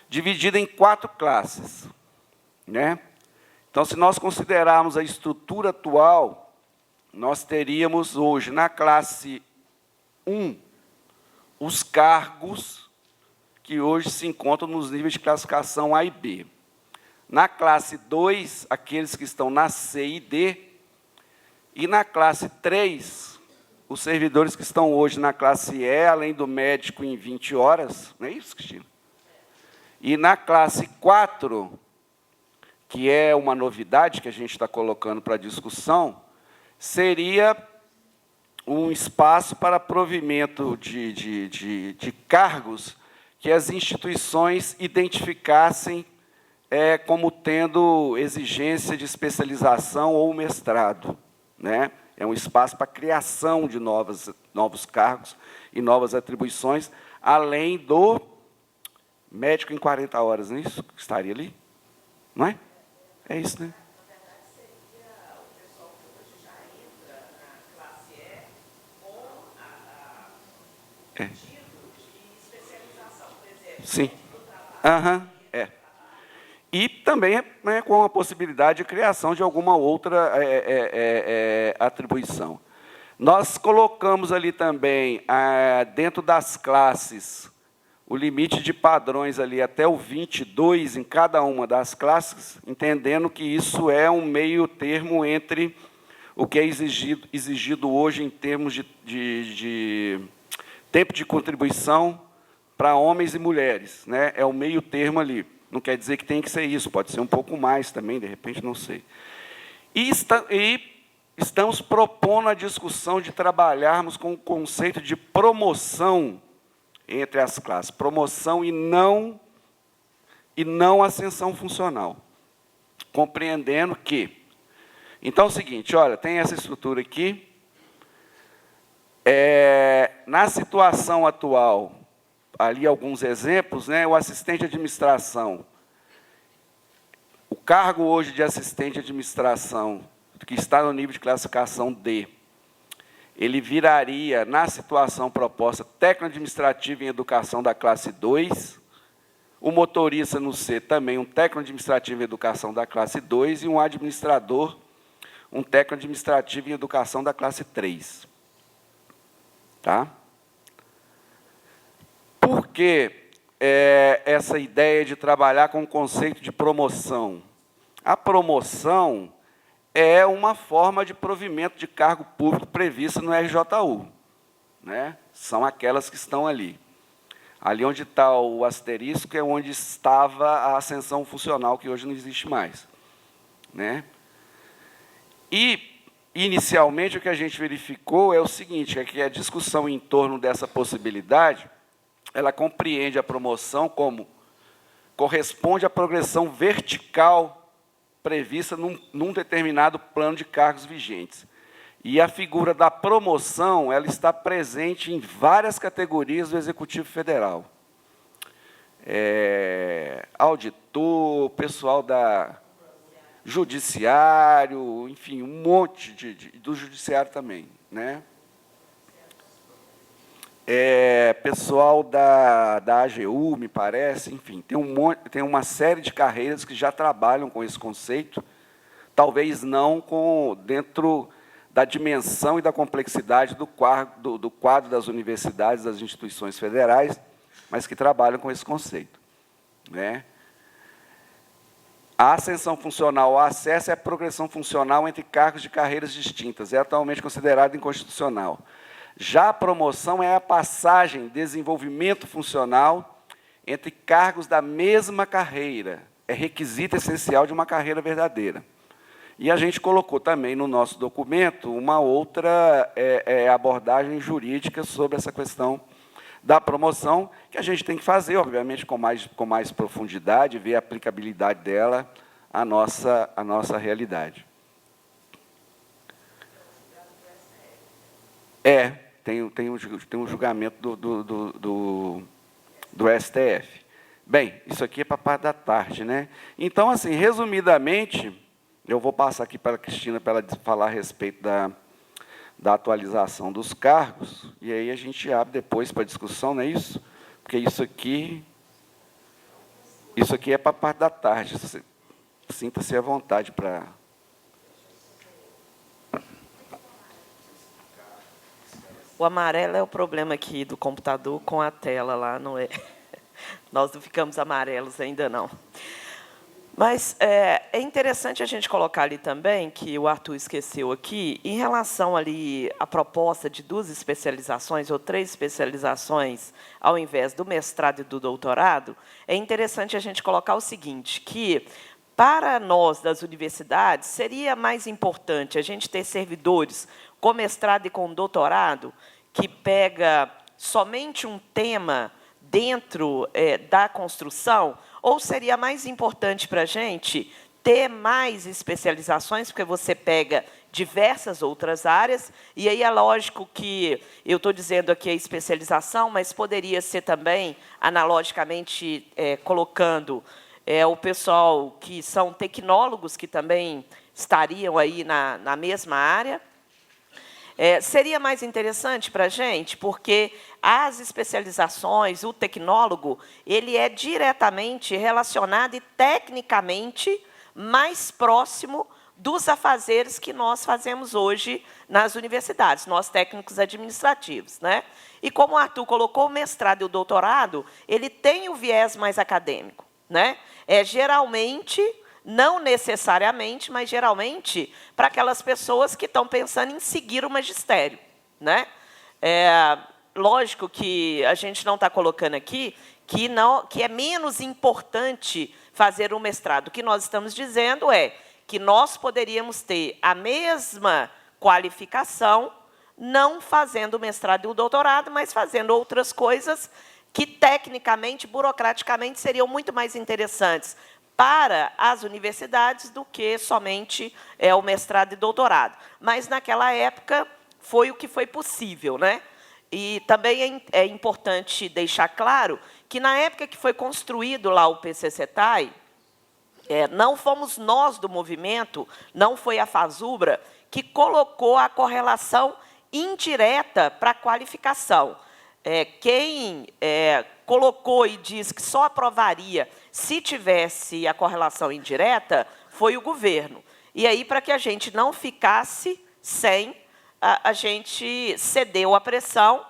dividida em 4 classes, né? Então, se nós considerarmos a estrutura atual, nós teríamos hoje, na classe 1, os cargos que hoje se encontram nos níveis de classificação A e B. Na classe 2, aqueles que estão na C e D. E na classe 3, os servidores que estão hoje na classe E, além do médico em 20 horas. Não é isso, Cristina? E na classe 4, que é uma novidade que a gente está colocando para discussão, seria um espaço para provimento de cargos que as instituições identificassem como tendo exigência de especialização ou mestrado, né? É um espaço para a criação de novos cargos e novas atribuições, além do médico em 40 horas, não é isso? Estaria ali? Não é? É isso, né? É. Sim. É. E também com a possibilidade de criação de alguma outra atribuição. Nós colocamos ali também, dentro das classes, o limite de padrões ali até o 22 em cada uma das classes, entendendo que isso é um meio termo entre o que é exigido hoje em termos de tempo de contribuição para homens e mulheres, né? É o meio termo ali. Não quer dizer que tem que ser isso, pode ser um pouco mais também, de repente, não sei. E estamos propondo a discussão de trabalharmos com o conceito de promoção entre as classes. Promoção e não e não ascensão funcional. Compreendendo que... Então, é o seguinte, olha, tem essa estrutura aqui. Na situação atual, ali alguns exemplos, né, o assistente de administração. O cargo hoje de assistente de administração, que está no nível de classificação D, ele viraria, na situação proposta, técnico administrativo em educação da classe 2, o motorista no C também um técnico administrativo em educação da classe 2 e um administrador, um técnico administrativo em educação da classe 3. Tá? Por que essa ideia de trabalhar com o conceito de promoção? A promoção é uma forma de provimento de cargo público prevista no RJU. Né? São aquelas que estão ali. Ali onde está o asterisco é onde estava a ascensão funcional, que hoje não existe mais. Né? E, inicialmente, o que a gente verificou é o seguinte, é que a discussão em torno dessa possibilidade, ela compreende a promoção como corresponde à progressão vertical prevista num determinado plano de cargos vigentes. E a figura da promoção, ela está presente em várias categorias do Executivo Federal. Auditor, pessoal da Judiciário, enfim, um monte do Judiciário também. Né? Pessoal da AGU, me parece, enfim, tem uma série de carreiras que já trabalham com esse conceito, talvez não dentro da dimensão e da complexidade do quadro das universidades, das instituições federais, mas que trabalham com esse conceito. Né? A ascensão funcional, o acesso é a progressão funcional entre cargos de carreiras distintas, é atualmente considerado inconstitucional. Já a promoção é a passagem, desenvolvimento funcional entre cargos da mesma carreira, é requisito essencial de uma carreira verdadeira. E a gente colocou também no nosso documento uma outra abordagem jurídica sobre essa questão da promoção, que a gente tem que fazer, obviamente, com mais profundidade, ver a aplicabilidade dela à nossa realidade. Tem um julgamento do STF. Bem, isso aqui é para a parte da tarde, né? Então, assim, resumidamente, eu vou passar aqui para a Cristina para ela falar a respeito da atualização dos cargos, e aí a gente abre depois para discussão, não é isso? Porque isso aqui é para a parte da tarde. Sinta-se à vontade para... O amarelo é o problema aqui do computador com a tela lá, não é? Nós não ficamos amarelos ainda, não. Mas é interessante a gente colocar ali também, que o Arthur esqueceu aqui, em relação ali à proposta de 2 especializações ou 3 especializações, ao invés do mestrado e do doutorado, é interessante a gente colocar o seguinte, que, para nós das universidades, seria mais importante a gente ter servidores com mestrado e com doutorado, que pega somente um tema dentro da construção, ou seria mais importante para a gente ter mais especializações, porque você pega diversas outras áreas, e aí é lógico que eu estou dizendo aqui a especialização, mas poderia ser também, analogicamente, colocando o pessoal que são tecnólogos, que também estariam aí na mesma área. Seria mais interessante para a gente, porque as especializações, o tecnólogo, ele é diretamente relacionado e tecnicamente mais próximo dos afazeres que nós fazemos hoje nas universidades, nós técnicos administrativos. Né? E como o Arthur colocou, o mestrado e o doutorado, ele tem o viés mais acadêmico. Né? Geralmente... não necessariamente, mas geralmente para aquelas pessoas que estão pensando em seguir o magistério. Né? Lógico que a gente não está colocando aqui que é menos importante fazer um mestrado. O que nós estamos dizendo é que nós poderíamos ter a mesma qualificação, não fazendo o mestrado e o doutorado, mas fazendo outras coisas que, tecnicamente, burocraticamente, seriam muito mais interessantes para as universidades do que somente o mestrado e doutorado. Mas, naquela época, foi o que foi possível, né? E também é importante deixar claro que, na época que foi construído lá o PCCETAI, não fomos nós do movimento, não foi a FASUBRA, que colocou a correlação indireta para a qualificação. Quem colocou e diz que só aprovaria se tivesse a correlação indireta foi o governo. E aí, para que a gente não ficasse sem, a gente cedeu à pressão,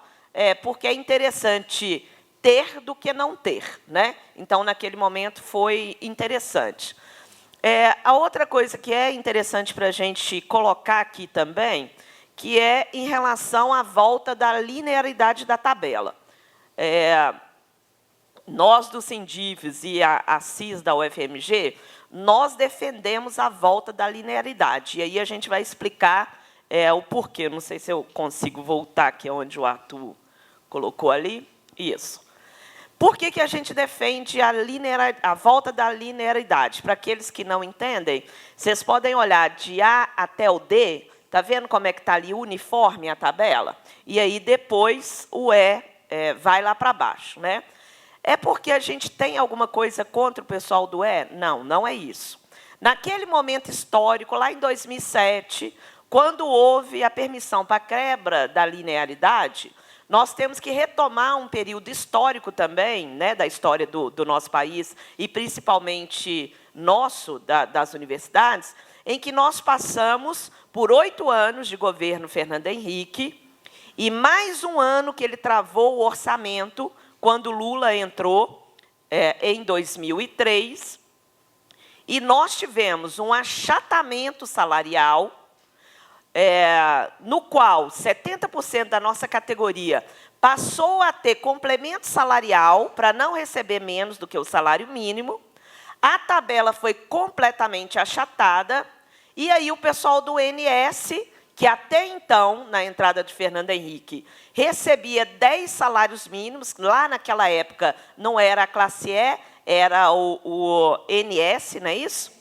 porque é interessante ter do que não ter, né? Então, naquele momento, foi interessante. A outra coisa que é interessante para a gente colocar aqui também, que é em relação à volta da linearidade da tabela. Nós, do Sindifes e a CIS da UFMG, nós defendemos a volta da linearidade. E aí a gente vai explicar o porquê. Não sei se eu consigo voltar aqui onde o Arthur colocou ali. Isso. Por que a gente defende a volta da linearidade? Para aqueles que não entendem, vocês podem olhar de A até o D. Está vendo como é que está ali uniforme a tabela? E aí, depois, o vai lá para baixo, né? É porque a gente tem alguma coisa contra o pessoal do Não, não é isso. Naquele momento histórico, lá em 2007, quando houve a permissão para a quebra da linearidade, nós temos que retomar um período histórico também, né, da história do nosso país, e principalmente nosso, das universidades, em que nós passamos por 8 anos de governo Fernando Henrique, e mais um ano que ele travou o orçamento, quando Lula entrou em 2003, e nós tivemos um achatamento salarial, no qual 70% da nossa categoria passou a ter complemento salarial para não receber menos do que o salário mínimo. A tabela foi completamente achatada, e aí o pessoal do INS, que até então, na entrada de Fernando Henrique, recebia 10 salários mínimos, lá naquela época não era a classe E, era o INS, não é isso?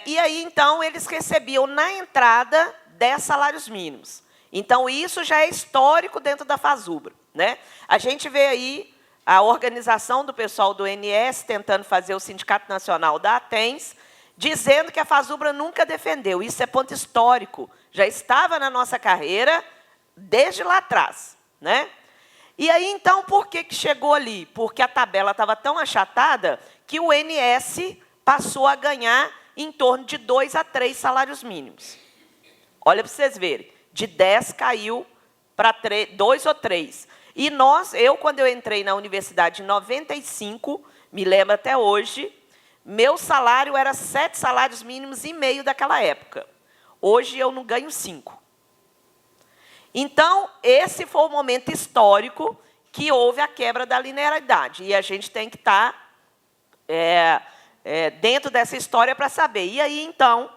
E aí, então, eles recebiam, na entrada, 10 salários mínimos. Então, isso já é histórico dentro da FASUBRA, né? A gente vê aí a organização do pessoal do INS tentando fazer o Sindicato Nacional da ATENS, dizendo que a FASUBRA nunca defendeu. Isso é ponto histórico. Já estava na nossa carreira desde lá atrás, né? E aí, então, por que chegou ali? Porque a tabela estava tão achatada que o INS passou a ganhar em torno de 2 a 3 salários mínimos. Olha para vocês verem. De 10 caiu para 2 ou 3. E quando eu entrei na universidade em 95, me lembro até hoje, meu salário era 7 salários mínimos e meio daquela época. Hoje eu não ganho 5. Então, esse foi o momento histórico que houve a quebra da linearidade. E a gente tem que estar dentro dessa história para saber. E aí, então,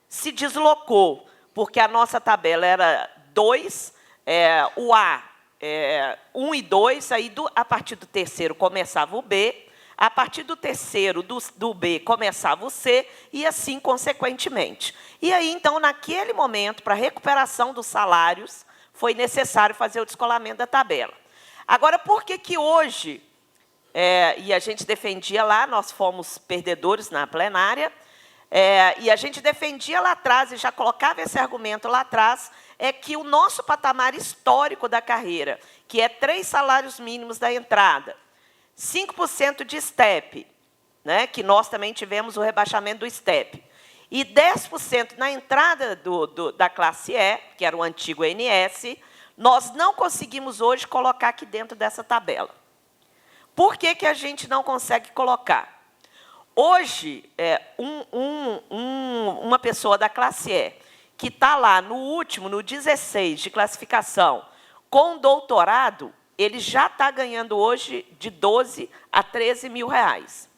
se deslocou, porque a nossa tabela era 2, o A, 1 e 2, aí a partir do terceiro começava o B, a partir do terceiro, do B, começava o C, e assim consequentemente. E aí, então, naquele momento, para a recuperação dos salários, foi necessário fazer o descolamento da tabela. Agora, por que hoje, e a gente defendia lá, nós fomos perdedores na plenária, e a gente defendia lá atrás, e já colocava esse argumento lá atrás, é que o nosso patamar histórico da carreira, que é 3 salários mínimos da entrada, 5% de STEP, né, que nós também tivemos o rebaixamento do STEP, e 10% na entrada da classe E, que era o antigo INS, nós não conseguimos hoje colocar aqui dentro dessa tabela. Por que a gente não consegue colocar? Hoje, uma pessoa da classe E, que está lá no último, no 16 de classificação, com doutorado, ele já está ganhando hoje de 12 a 13 mil reais.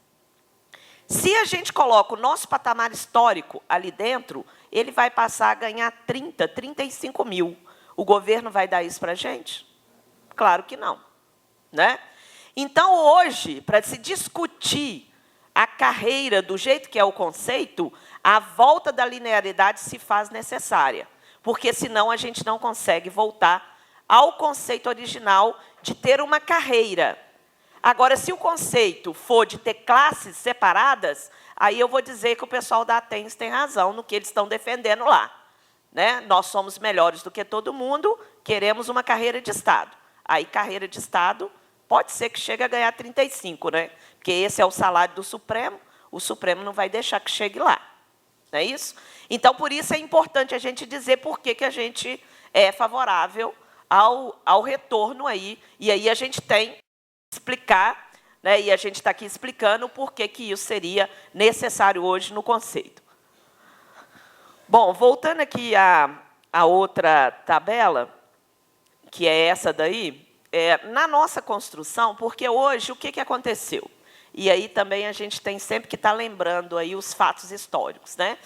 Se a gente coloca o nosso patamar histórico ali dentro, ele vai passar a ganhar 30, 35 mil. O governo vai dar isso para a gente? Claro que não, né? Então, hoje, para se discutir a carreira do jeito que é o conceito, a volta da linearidade se faz necessária, porque, senão, a gente não consegue voltar ao conceito original de ter uma carreira. Agora, se o conceito for de ter classes separadas, aí eu vou dizer que o pessoal da Atenas tem razão no que eles estão defendendo lá, né? Nós somos melhores do que todo mundo, queremos uma carreira de Estado. Aí, carreira de Estado, pode ser que chegue a ganhar 35, né? Porque esse é o salário do Supremo, o Supremo não vai deixar que chegue lá. Não é isso? Então, por isso é importante a gente dizer por que a gente é favorável ao retorno aí. E aí a gente tem que explicar, né? E a gente está aqui explicando por que isso seria necessário hoje no conceito. Bom, voltando aqui à outra tabela, que é essa daí, na nossa construção, porque hoje o que aconteceu? E aí também a gente tem sempre que estar lembrando aí os fatos históricos, né?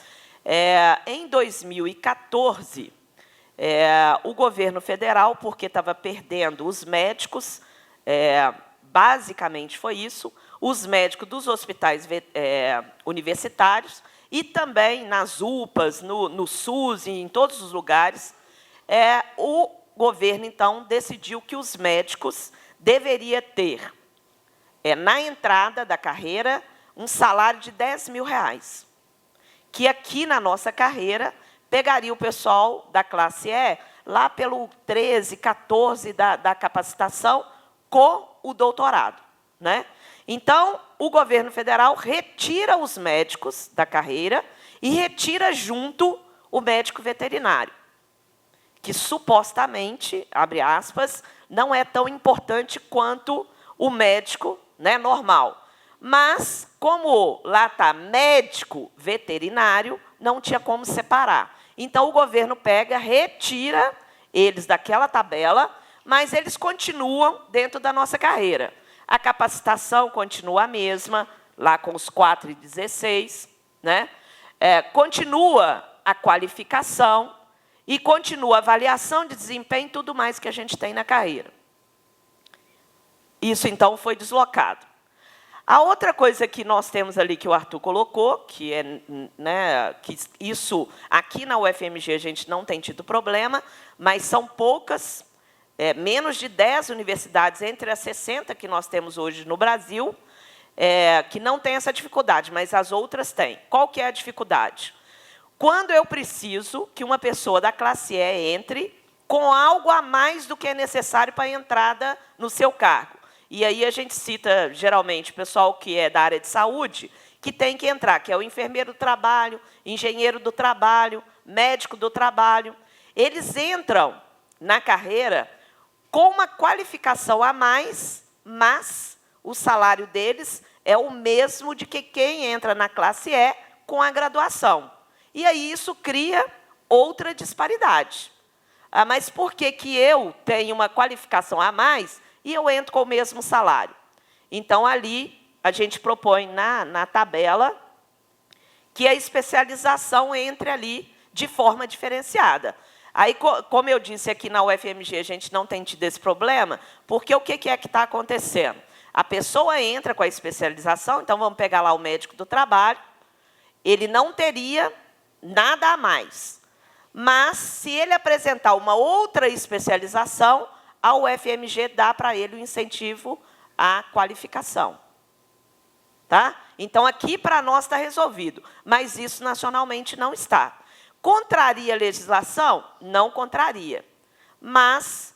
Em 2014, o governo federal, porque estava perdendo os médicos, basicamente foi isso, os médicos dos hospitais universitários e também nas UPAs, no SUS e em todos os lugares, o governo, então, decidiu que os médicos deveriam ter, na entrada da carreira, um salário de R$10.000, que aqui na nossa carreira pegaria o pessoal da classe E lá pelo 13, 14 da capacitação com o doutorado, né? Então, o governo federal retira os médicos da carreira e retira junto o médico veterinário, que supostamente, abre aspas, não é tão importante quanto o médico, né, normal. Mas, como lá está médico veterinário, não tinha como separar. Então, o governo pega, retira eles daquela tabela, mas eles continuam dentro da nossa carreira. A capacitação continua a mesma, lá com os 4,16, né? Continua a qualificação e continua a avaliação de desempenho e tudo mais que a gente tem na carreira. Isso, então, foi deslocado. A outra coisa que nós temos ali, que o Arthur colocou, que né, que isso, aqui na UFMG, a gente não tem tido problema, mas são poucas, menos de 10 universidades, entre as 60 que nós temos hoje no Brasil, que não tem essa dificuldade, mas as outras têm. Qual que é a dificuldade? Quando eu preciso que uma pessoa da classe E entre com algo a mais do que é necessário para a entrada no seu cargo. E aí a gente cita, geralmente, o pessoal que é da área de saúde, que tem que entrar, que é o enfermeiro do trabalho, engenheiro do trabalho, médico do trabalho. Eles entram na carreira com uma qualificação a mais, mas o salário deles é o mesmo de que quem entra na classe E com a graduação. E aí isso cria outra disparidade. Mas por que eu tenho uma qualificação a mais e eu entro com o mesmo salário? Então, ali, a gente propõe na tabela que a especialização entre ali de forma diferenciada. Aí, como eu disse aqui na UFMG, a gente não tem tido esse problema, porque o que é que está acontecendo? A pessoa entra com a especialização, então vamos pegar lá o médico do trabalho, ele não teria nada a mais. Mas, se ele apresentar uma outra especialização, a UFMG dá para ele o incentivo à qualificação. Tá? Então, aqui, para nós, está resolvido. Mas isso, nacionalmente, não está. Contraria a legislação? Não contraria. Mas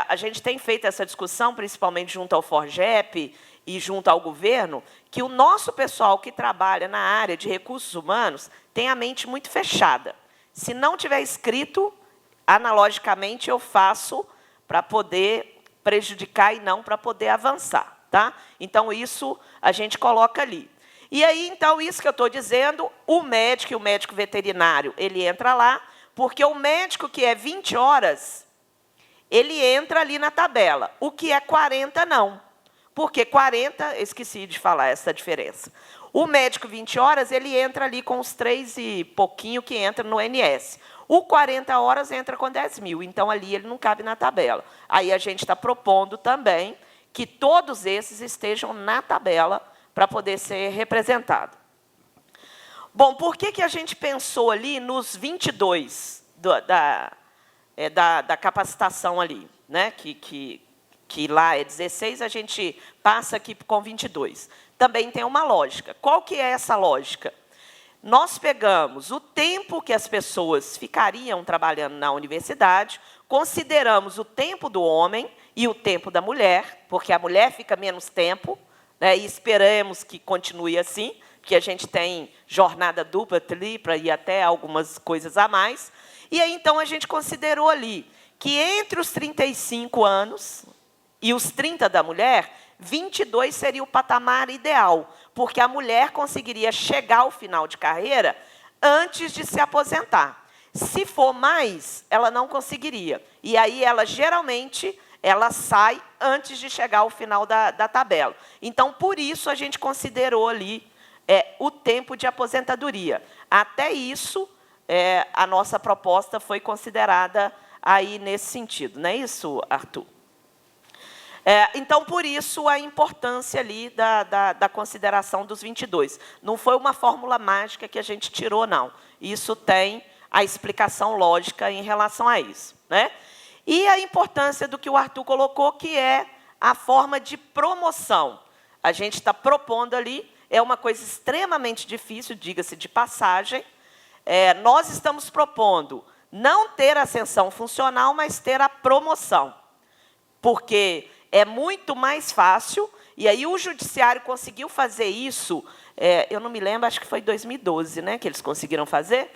a gente tem feito essa discussão, principalmente junto ao FORGEP e junto ao governo, que o nosso pessoal que trabalha na área de recursos humanos tem a mente muito fechada. Se não tiver escrito, analogicamente, eu faço para poder prejudicar e não para poder avançar. Tá? Então, isso a gente coloca ali. E aí, então, isso que eu estou dizendo, o médico e o médico veterinário, ele entra lá, porque o médico que é 20 horas, ele entra ali na tabela. O que é 40, não. Porque 40, esqueci de falar essa diferença. O médico 20 horas, ele entra ali com os 3 e pouquinho que entra no INSS. O 40 horas entra com 10.000, então ali ele não cabe na tabela. Aí a gente está propondo também que todos esses estejam na tabela para poder ser representado. Bom, por que a gente pensou ali nos 22 da capacitação ali, né? Que lá é 16, a gente passa aqui com 22. Também tem uma lógica. Qual que é essa lógica? Nós pegamos o tempo que as pessoas ficariam trabalhando na universidade, consideramos o tempo do homem e o tempo da mulher, porque a mulher fica menos tempo, né, e esperamos que continue assim, porque a gente tem jornada dupla, tripla e até algumas coisas a mais. E aí, então, a gente considerou ali que entre os 35 anos e os 30 da mulher, 22 seria o patamar ideal, porque a mulher conseguiria chegar ao final de carreira antes de se aposentar. Se for mais, ela não conseguiria. E aí, geralmente, ela sai antes de chegar ao final da tabela. Então, por isso, a gente considerou ali o tempo de aposentadoria. Até isso, a nossa proposta foi considerada aí nesse sentido. Não é isso, Arthur? Então, por isso, a importância ali da consideração dos 22. Não foi uma fórmula mágica que a gente tirou, não. Isso tem a explicação lógica em relação a isso, né? E a importância do que o Arthur colocou, que é a forma de promoção. A gente está propondo ali, é uma coisa extremamente difícil, diga-se de passagem. Nós estamos propondo não ter ascensão funcional, mas ter a promoção. Porque é muito mais fácil, e aí o Judiciário conseguiu fazer isso, eu não me lembro, acho que foi em 2012, né, que eles conseguiram fazer.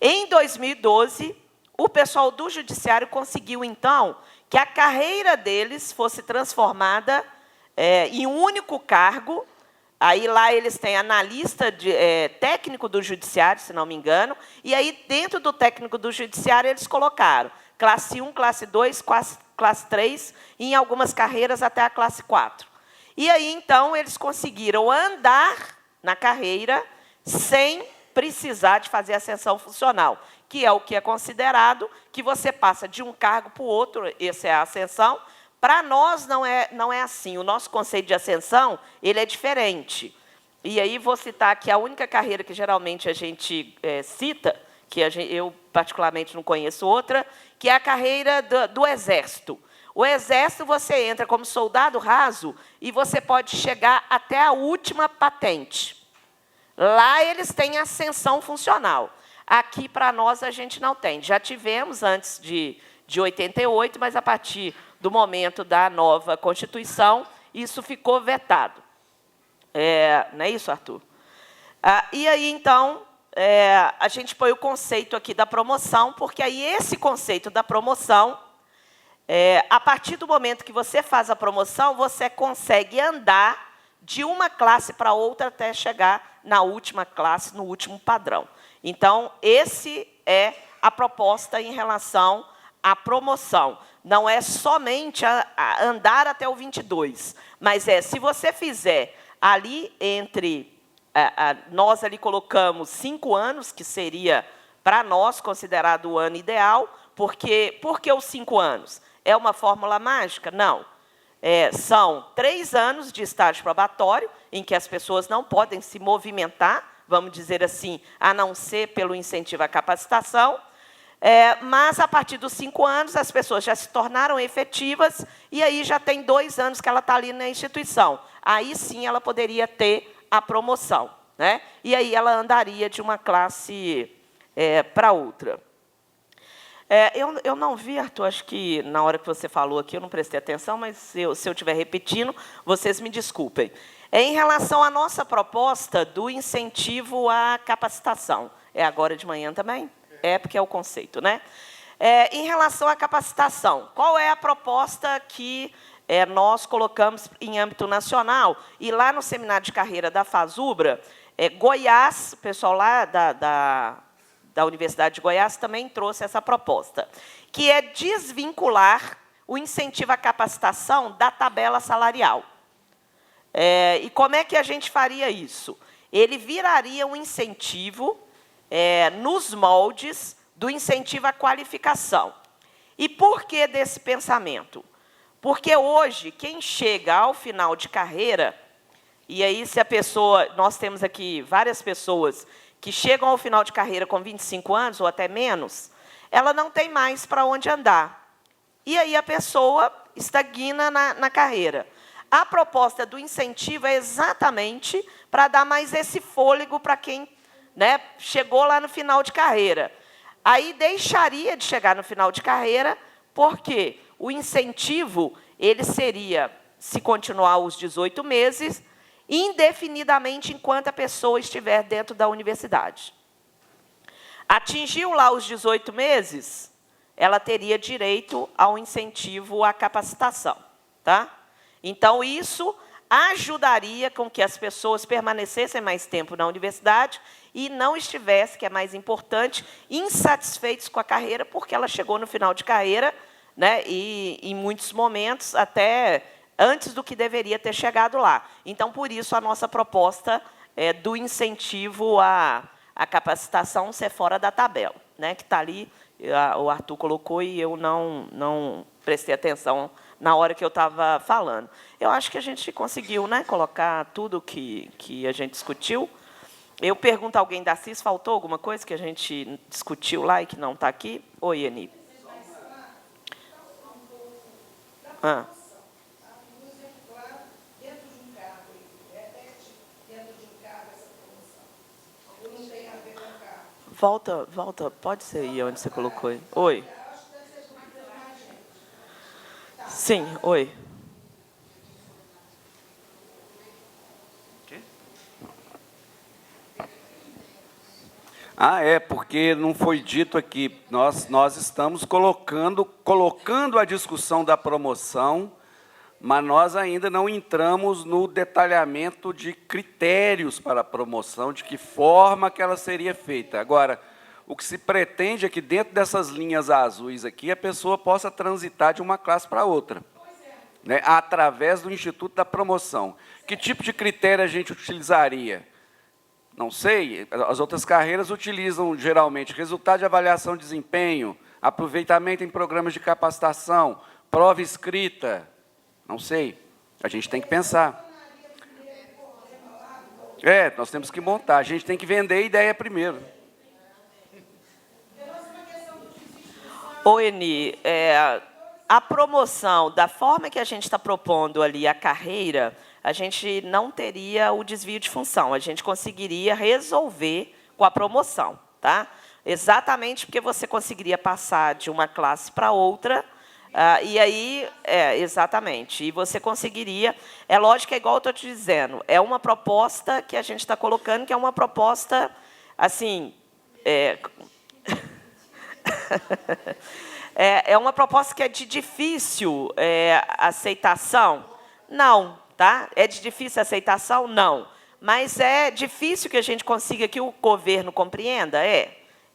Em 2012, o pessoal do Judiciário conseguiu, então, que a carreira deles fosse transformada em um único cargo. Aí lá eles têm analista técnico do Judiciário, se não me engano, e aí dentro do técnico do Judiciário eles colocaram classe 1, classe 2, classe 3, e em algumas carreiras até a classe 4. E aí, então, eles conseguiram andar na carreira sem precisar de fazer ascensão funcional, que é o que é considerado que você passa de um cargo para o outro, essa é a ascensão. Para nós, não é assim. O nosso conceito de ascensão ele é diferente. E aí, vou citar aqui a única carreira que, geralmente, a gente cita, que eu, particularmente, não conheço outra, que é a carreira do Exército. O Exército, você entra como soldado raso e você pode chegar até a última patente. Lá, eles têm ascensão funcional. Aqui, para nós, a gente não tem. Já tivemos antes de 88, mas, a partir do momento da nova Constituição, isso ficou vetado. Não é isso, Arthur? E aí, então, a gente põe o conceito aqui da promoção, porque aí esse conceito da promoção, a partir do momento que você faz a promoção, você consegue andar de uma classe para outra até chegar na última classe, no último padrão. Então, esse é a proposta em relação à promoção. Não é somente a andar até o 22, mas se você fizer ali entre... nós ali colocamos 5 anos, que seria, para nós, considerado o ano ideal. Por que os 5 anos? É uma fórmula mágica? Não. São 3 anos de estágio probatório, em que as pessoas não podem se movimentar, vamos dizer assim, a não ser pelo incentivo à capacitação. Mas, a partir dos 5 anos, as pessoas já se tornaram efetivas, e aí já tem 2 anos que ela está ali na instituição. Aí, sim, ela poderia ter a promoção, né? E aí ela andaria de uma classe para outra. Eu não vi, Arthur, acho que na hora que você falou aqui, eu não prestei atenção, mas se eu estiver repetindo, vocês me desculpem. Em relação à nossa proposta do incentivo à capacitação. Agora de manhã também? Porque é o conceito, né? Em relação à capacitação, qual é a proposta que nós colocamos em âmbito nacional? E lá no seminário de carreira da FASUBRA, Goiás, o pessoal lá da Universidade de Goiás também trouxe essa proposta, que é desvincular o incentivo à capacitação da tabela salarial. E como é que a gente faria isso? Ele viraria um incentivo nos moldes do incentivo à qualificação. E por que desse pensamento? Porque hoje, quem chega ao final de carreira, e aí se a pessoa, nós temos aqui várias pessoas que chegam ao final de carreira com 25 anos ou até menos, ela não tem mais para onde andar. E aí a pessoa estagna na carreira. A proposta do incentivo é exatamente para dar mais esse fôlego para quem, né, chegou lá no final de carreira. Aí deixaria de chegar no final de carreira, porque o incentivo ele seria, se continuar os 18 meses, indefinidamente enquanto a pessoa estiver dentro da universidade. Atingiu lá os 18 meses, ela teria direito ao incentivo à capacitação. Tá? Então, isso ajudaria com que as pessoas permanecessem mais tempo na universidade e não estivessem, que é mais importante, insatisfeitos com a carreira, porque ela chegou no final de carreira, né, e, em muitos momentos, até antes do que deveria ter chegado lá. Então, por isso, a nossa proposta é do incentivo à capacitação ser fora da tabela, né, que está ali, o Arthur colocou e eu não prestei atenção na hora que eu estava falando. Eu acho que a gente conseguiu, né, colocar tudo que a gente discutiu. Eu pergunto a alguém da CIS, faltou alguma coisa que a gente discutiu lá e que não está aqui? Oi, Eni. Ah. Volta, pode ser aí onde você colocou aí. Oi. Sim, oi. Porque não foi dito aqui, nós estamos colocando a discussão da promoção, mas nós ainda não entramos no detalhamento de critérios para a promoção, de que forma que ela seria feita. Agora, o que se pretende é que dentro dessas linhas azuis aqui, a pessoa possa transitar de uma classe para outra, né, através do Instituto da Promoção. Que tipo de critério a gente utilizaria? Não sei, as outras carreiras utilizam, geralmente, resultado de avaliação de desempenho, aproveitamento em programas de capacitação, prova escrita, não sei, a gente tem que pensar. Nós temos que montar, a gente tem que vender a ideia primeiro. Ô, Eni, a promoção, da forma que a gente está propondo ali a carreira, a gente não teria o desvio de função, a gente conseguiria resolver com a promoção. Tá? Exatamente porque você conseguiria passar de uma classe para outra, e aí, exatamente, e você conseguiria, é lógico que é igual eu estou te dizendo, é uma proposta que a gente está colocando, que é uma proposta, assim, é uma proposta que é de difícil aceitação? Não. Tá? É de difícil aceitação? Não. Mas é difícil que a gente consiga que o governo compreenda?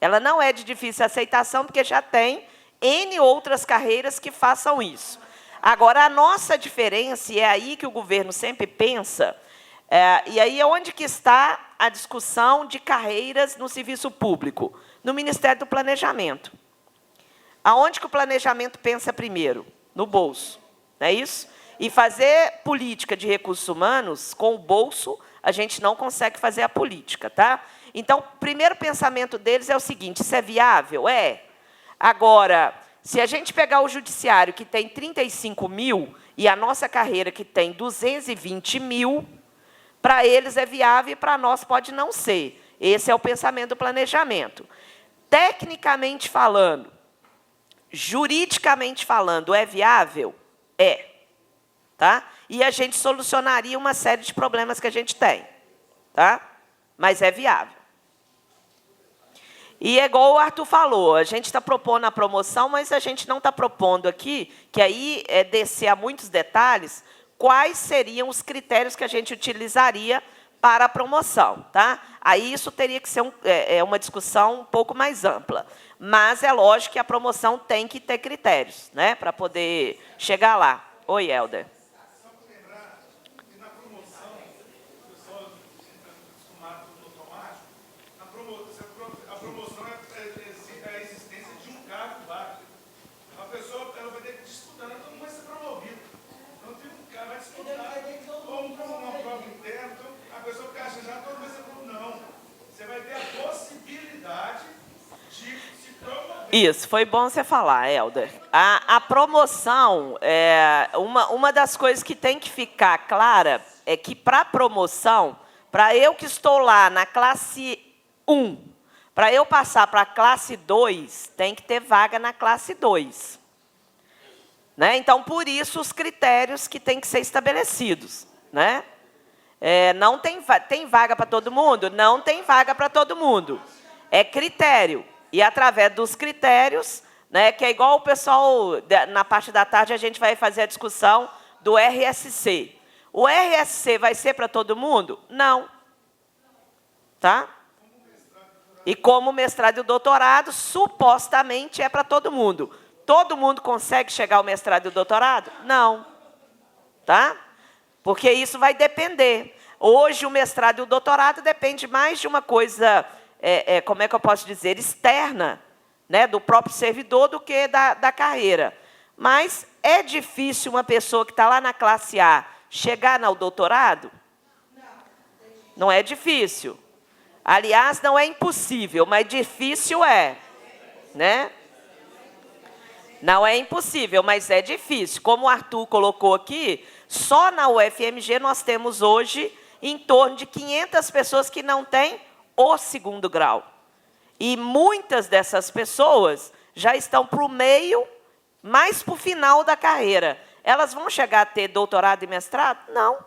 Ela não é de difícil aceitação, porque já tem N outras carreiras que façam isso. Agora, a nossa diferença, e é aí que o governo sempre pensa, e aí onde que está a discussão de carreiras no serviço público? No Ministério do Planejamento. Aonde que o planejamento pensa primeiro? No bolso. Não é isso? E fazer política de recursos humanos, com o bolso, a gente não consegue fazer a política. Tá? Então, o primeiro pensamento deles é o seguinte, isso é viável? Agora, se a gente pegar o judiciário, que tem 35 mil, e a nossa carreira, que tem 220 mil, para eles é viável e para nós pode não ser. Esse é o pensamento do planejamento. Tecnicamente falando, juridicamente falando, é viável? Tá? E a gente solucionaria uma série de problemas que a gente tem. Tá? Mas é viável. E é igual o Arthur falou, a gente está propondo a promoção, mas a gente não está propondo aqui, que aí é descer a muitos detalhes, quais seriam os critérios que a gente utilizaria para a promoção. Tá? Aí isso teria que ser uma discussão um pouco mais ampla. Mas é lógico que a promoção tem que ter critérios, né, para poder chegar lá. Oi, Helder. A pessoa ela vai ter que ir estudando, não vai ser promovido. Isso, foi bom você falar, Helder. A promoção, uma das coisas que tem que ficar clara é que, para a promoção, para eu que estou lá na classe 1, para eu passar para a classe 2, tem que ter vaga na classe 2. Né? Então, por isso, os critérios que têm que ser estabelecidos. Né? Não tem vaga para todo mundo? Não tem vaga para todo mundo. É critério. E, através dos critérios, né, que é igual o pessoal, na parte da tarde, a gente vai fazer a discussão do RSC. O RSC vai ser para todo mundo? Não. Tá? E como mestrado e doutorado, supostamente é para todo mundo. Todo mundo consegue chegar ao mestrado e ao doutorado? Não. Tá? Porque isso vai depender. Hoje, o mestrado e o doutorado depende mais de uma coisa, como é que eu posso dizer, externa, né, do próprio servidor do que da carreira. Mas é difícil uma pessoa que está lá na classe A chegar ao doutorado? Não é difícil. Aliás, não é impossível, mas difícil é. Né? Não é impossível, mas é difícil. Como o Arthur colocou aqui, só na UFMG nós temos hoje em torno de 500 pessoas que não têm o segundo grau. E muitas dessas pessoas já estão para o meio, mais para o final da carreira. Elas vão chegar a ter doutorado e mestrado? Não,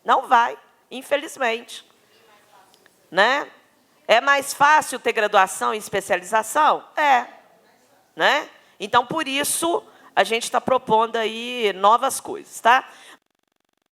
não vai, infelizmente. Né? É mais fácil ter graduação e especialização? É. Né? Então, por isso, a gente está propondo aí novas coisas. Tá?